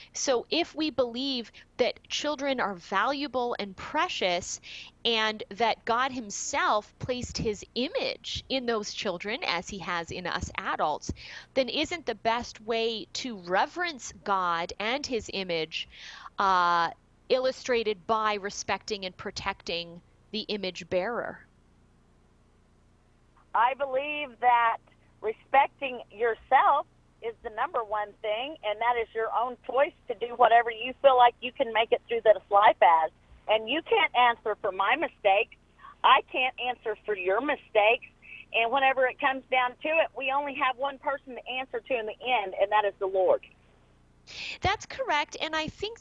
if we believe that children are valuable and precious, and that God himself placed his image in those children as he has in us adults, then isn't the best way to reverence God and his image illustrated by respecting and protecting the image bearer? I believe that respecting yourself is the number one thing, and that is your own choice to do whatever you feel like you can make it through this life as. And you can't answer for my mistakes. I can't answer for your mistakes. And whenever it comes down to it, we only have one person to answer to in the end, and that is the Lord. That's correct. And I think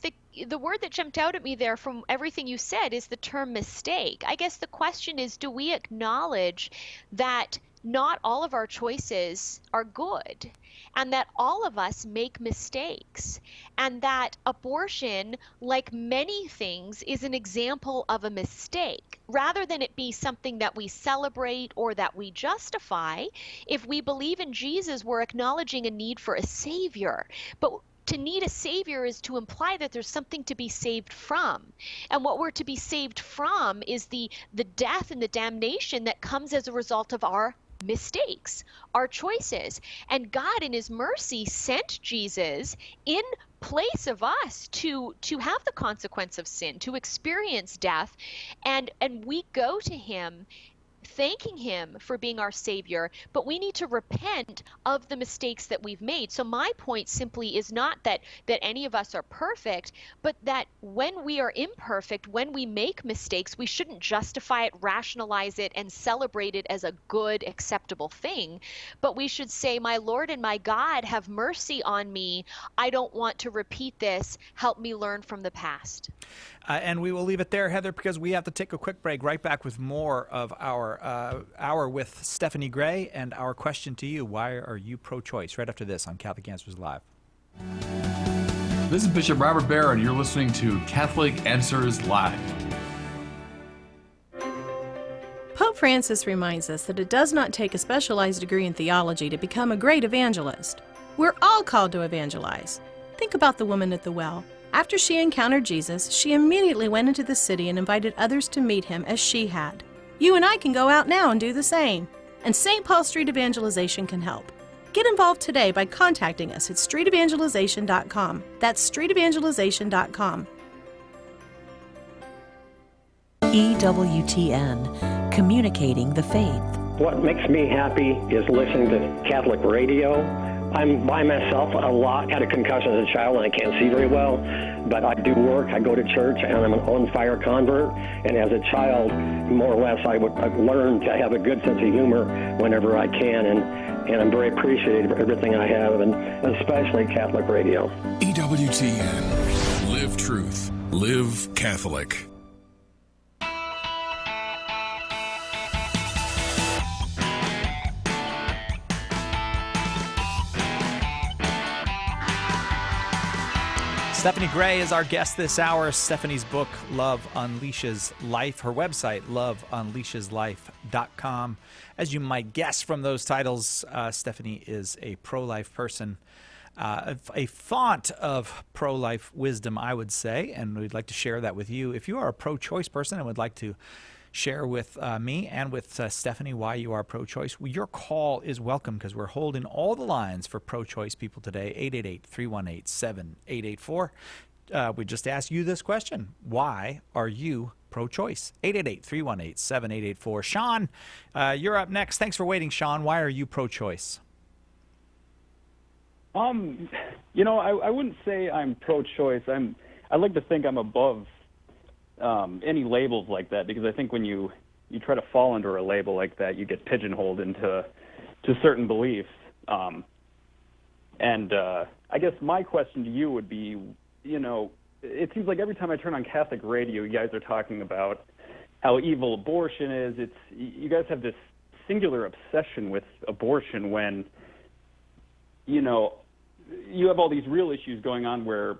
the word that jumped out at me there from everything you said is the term mistake. I guess the question is, do we acknowledge that not all of our choices are good, and that all of us make mistakes, and that abortion, like many things, is an example of a mistake? Rather than it be something that we celebrate or that we justify, if we believe in Jesus, we're acknowledging a need for a savior. But to need a savior is to imply that there's something to be saved from. And what we're to be saved from is the death and the damnation that comes as a result of our mistakes, our choices. And God in his mercy sent Jesus in place of us to have the consequence of sin, to experience death, and we go to him thanking him for being our savior, but we need to repent of the mistakes that we've made. So my point simply is not that any of us are perfect, but that when we are imperfect, when we make mistakes, we shouldn't justify it, rationalize it, and celebrate it as a good, acceptable thing. But we should say, my Lord and my God, have mercy on me. I don't want to repeat this. Help me learn from the past. And we will leave it there, Heather, because we have to take a quick break. Right back with more of our hour with Stephanie Gray and our question to you: why are you pro-choice? Right after this on Catholic Answers Live. This is Bishop Robert Barrett, and you're listening to Catholic Answers Live. Pope Francis reminds us that it does not take a specialized degree in theology to become a great evangelist. We're all called to evangelize. Think about the woman at the well. After she encountered Jesus, she immediately went into the city and invited others to meet him as she had. You and I can go out now and do the same. And St. Paul Street Evangelization can help. Get involved today by contacting us at streetevangelization.com. That's streetevangelization.com. EWTN, communicating the faith. What makes me happy is listening to Catholic radio. I'm by myself a lot. Had a concussion as a child and I can't see very well, but I do work. I go to church and I'm an on-fire convert. And as a child, more or less, I've learned to have a good sense of humor whenever I can, and I'm very appreciative of everything I have, and especially Catholic radio. EWTN. Live truth. Live Catholic. Stephanie Gray is our guest this hour. Stephanie's book, Love Unleashes Life. Her website, loveunleasheslife.com. As you might guess from those titles, Stephanie is a pro-life person, a font of pro-life wisdom, I would say, and we'd like to share that with you. If you are a pro-choice person and would like to share with me and with Stephanie why you are pro-choice, your call is welcome because we're holding all the lines for pro-choice people today. 888-318-7884. We just asked you this question. Why are you pro-choice? 888-318-7884. Sean, you're up next. Thanks for waiting, Sean. Why are you pro-choice? You know, I wouldn't say I'm pro-choice. I like to think I'm above any labels like that, because I think when you try to fall under a label like that, you get pigeonholed into certain beliefs. And I guess my question to you would be, you know, it seems like every time I turn on Catholic radio, you guys are talking about how evil abortion is. You guys have this singular obsession with abortion when, you know, you have all these real issues going on where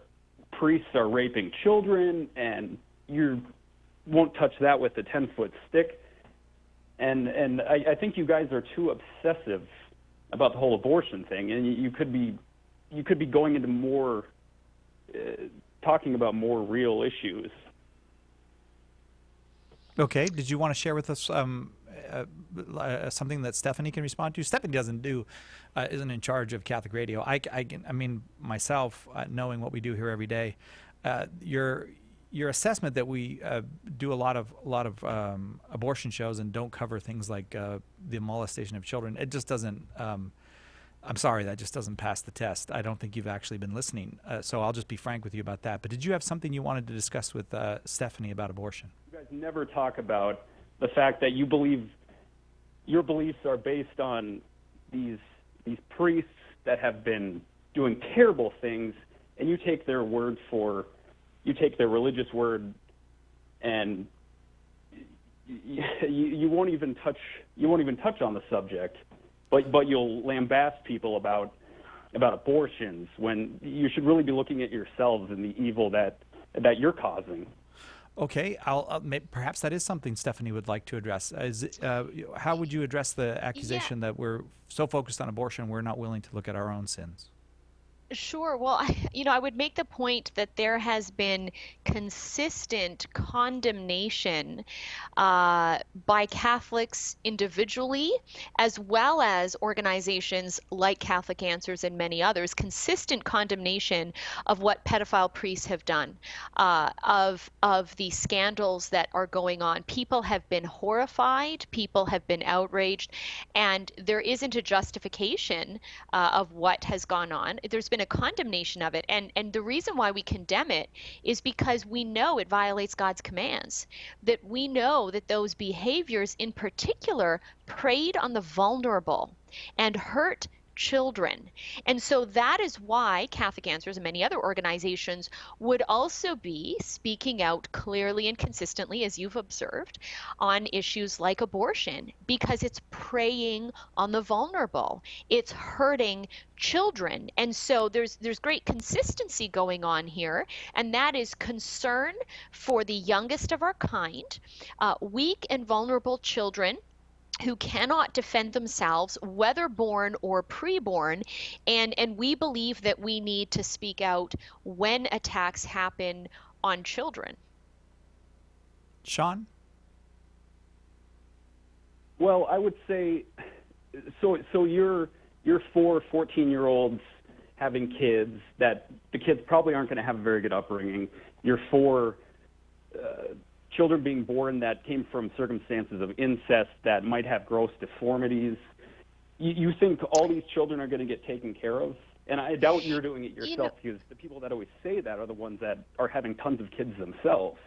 priests are raping children, and you won't touch that with a 10-foot stick. And I think you guys are too obsessive about the whole abortion thing, and you could be going into more, talking about more real issues. Okay. Did you want to share with us something that Stephanie can respond to? Stephanie isn't in charge of Catholic Radio. I mean, myself, knowing what we do here every day, your assessment that we do a lot of abortion shows and don't cover things like the molestation of children, it just doesn't. I'm sorry, that just doesn't pass the test. I don't think you've actually been listening. So I'll just be frank with you about that. But did you have something you wanted to discuss with Stephanie about abortion? You guys never talk about the fact that you believe your beliefs are based on these priests that have been doing terrible things, and you take their word for. You take their religious word, and you won't even touch on the subject, but you'll lambaste people about abortions when you should really be looking at yourselves and the evil that you're causing. Okay, perhaps that is something Stephanie would like to address. How would you address the accusation that we're so focused on abortion we're not willing to look at our own sins? Sure. Well, I would make the point that there has been consistent condemnation by Catholics individually, as well as organizations like Catholic Answers and many others, consistent condemnation of what pedophile priests have done, of the scandals that are going on. People have been horrified, people have been outraged, and there isn't a justification of what has gone on. There's been a condemnation of it, and the reason why we condemn it is because we know it violates God's commands, that we know that those behaviors in particular preyed on the vulnerable and hurt children. And so that is why Catholic Answers and many other organizations would also be speaking out clearly and consistently, as you've observed, on issues like abortion, because it's preying on the vulnerable. It's hurting children. And so there's great consistency going on here, and that is concern for the youngest of our kind, weak and vulnerable children who cannot defend themselves, whether born or preborn, and we believe that we need to speak out when attacks happen on children. Sean? Well, I would say, so you're 14-year-olds having kids that the kids probably aren't going to have a very good upbringing. You're children being born that came from circumstances of incest that might have gross deformities. You think all these children are going to get taken care of? And I doubt you're doing it yourself, because the people that always say that are the ones that are having tons of kids themselves.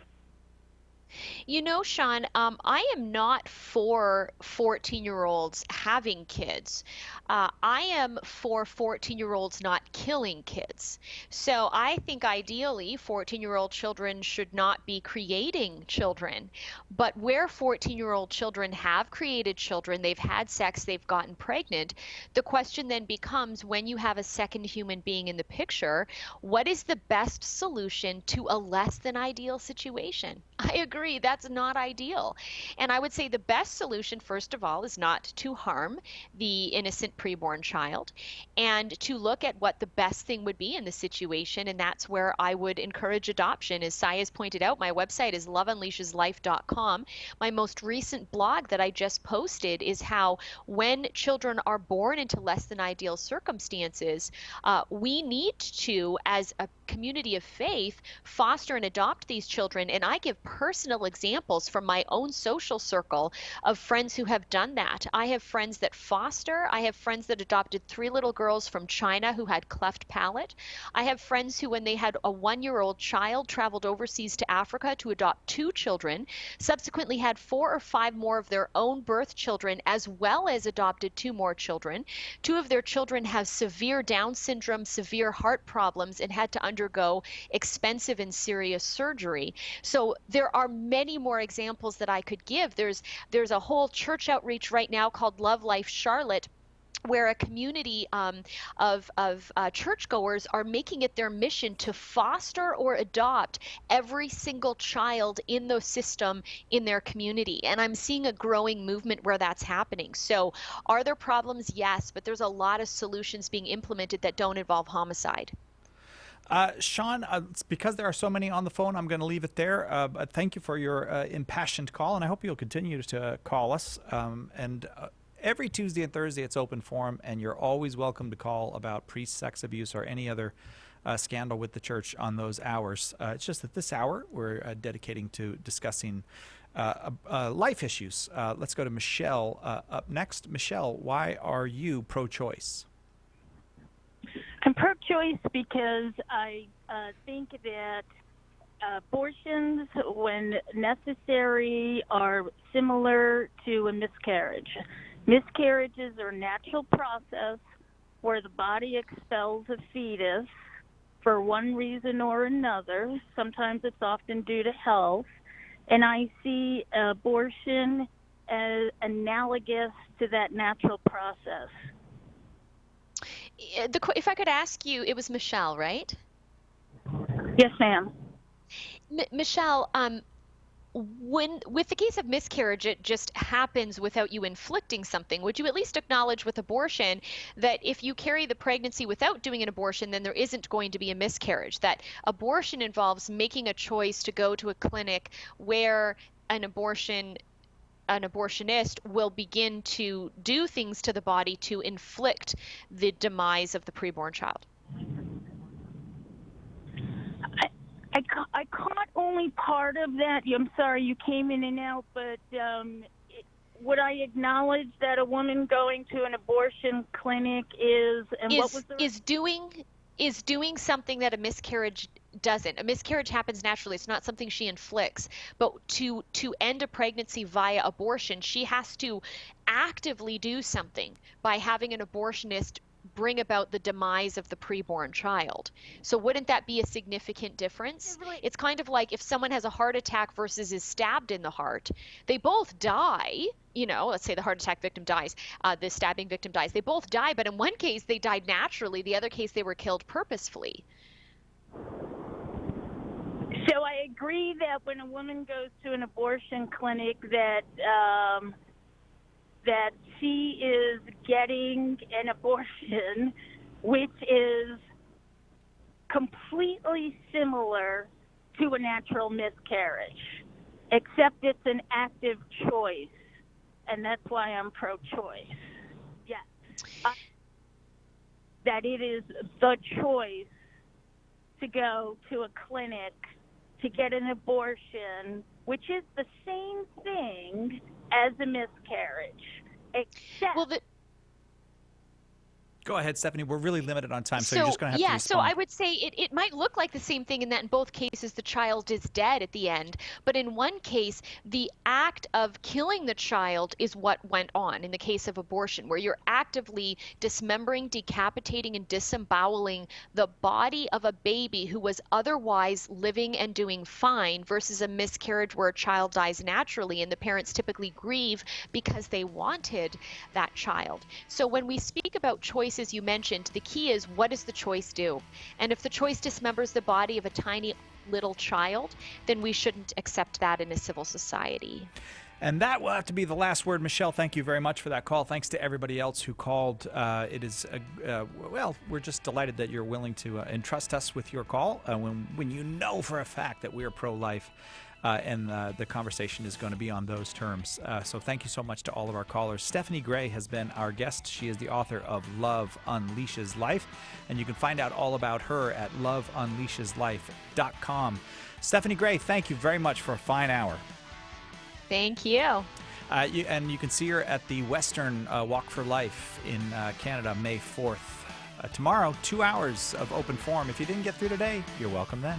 You know, Sean, I am not for 14-year-olds having kids. I am for 14-year-olds not killing kids. So I think ideally 14-year-old children should not be creating children. But where 14-year-old children have created children, they've had sex, they've gotten pregnant, the question then becomes, when you have a second human being in the picture, what is the best solution to a less than ideal situation? I agree, that's not ideal. And I would say the best solution, first of all, is not to harm the innocent preborn child, and to look at what the best thing would be in the situation. And that's where I would encourage adoption. As Sai has pointed out, my website is loveunleasheslife.com. My most recent blog that I just posted is how when children are born into less than ideal circumstances, we need to, as a community of faith, foster and adopt these children. And I give personal examples from my own social circle of friends who have done that. I have friends that foster. I have friends that adopted 3 little girls from China who had cleft palate. I have friends who, when they had a 1-year-old child, traveled overseas to Africa to adopt 2 children, subsequently had 4 or 5 more of their own birth children, as well as adopted 2 more children. 2 of their children have severe Down syndrome, severe heart problems, and had to undergo expensive and serious surgery. So there are many more examples that I could give. There's a whole church outreach right now called Love Life Charlotte, where a community of churchgoers are making it their mission to foster or adopt every single child in the system in their community. And I'm seeing a growing movement where that's happening. So are there problems? Yes, but there's a lot of solutions being implemented that don't involve homicide. Sean, because there are so many on the phone, I'm going to leave it there. But thank you for your impassioned call, and I hope you'll continue to call us. Every Tuesday and Thursday, it's open forum, and you're always welcome to call about priest sex abuse or any other scandal with the church on those hours. It's just that this hour we're dedicating to discussing life issues. Let's go to Michelle up next. Michelle, why are you pro-choice? I'm pro-choice because I think that abortions, when necessary, are similar to a miscarriage. Miscarriages are a natural process where the body expels a fetus for one reason or another. Sometimes it's often due to health. And I see abortion as analogous to that natural process. If I could ask you, it was Michelle, right? Yes, ma'am. Michelle, with the case of miscarriage, it just happens without you inflicting something. Would you at least acknowledge with abortion that if you carry the pregnancy without doing an abortion, then there isn't going to be a miscarriage? That abortion involves making a choice to go to a clinic where an abortionist will begin to do things to the body to inflict the demise of the preborn child. I caught only part of that. I'm sorry, you came in and out, but would I acknowledge that a woman going to an abortion clinic is doing something that a miscarriage doesn't. A miscarriage happens naturally. It's not something she inflicts. But to end a pregnancy via abortion, she has to actively do something by having an abortionist bring about the demise of the preborn child. So wouldn't that be a significant difference? It's kind of like if someone has a heart attack versus is stabbed in the heart, they both die. You know, let's say the heart attack victim dies, the stabbing victim dies. They both die, but in one case they died naturally. The other case they were killed purposefully. So I agree that when a woman goes to an abortion clinic that she is getting an abortion, which is completely similar to a natural miscarriage, except it's an active choice, and that's why I'm pro-choice. Yes. That it is the choice to go to a clinic to get an abortion, which is the same thing as a miscarriage, except Go ahead, Stephanie. We're really limited on time, so you're just going to have to respond. So I would say it might look like the same thing in that in both cases the child is dead at the end. But in one case, the act of killing the child is what went on in the case of abortion, where you're actively dismembering, decapitating, and disemboweling the body of a baby who was otherwise living and doing fine, versus a miscarriage where a child dies naturally and the parents typically grieve because they wanted that child. So when we speak about choice, as you mentioned, the key is, what does the choice do? And if the choice dismembers the body of a tiny little child, then we shouldn't accept that in a civil society. And that will have to be the last word. Michelle, thank you very much for that call. Thanks to everybody else who called. It is, we're just delighted that you're willing to entrust us with your call when you know for a fact that we are pro-life. And the conversation is going to be on those terms. So thank you so much to all of our callers. Stephanie Gray has been our guest. She is the author of Love Unleashes Life, and you can find out all about her at loveunleasheslife.com. Stephanie Gray, thank you very much for a fine hour. Thank you. And you can see her at the Western Walk for Life in Canada, May 4th. Tomorrow, 2 hours of open forum. If you didn't get through today, you're welcome then.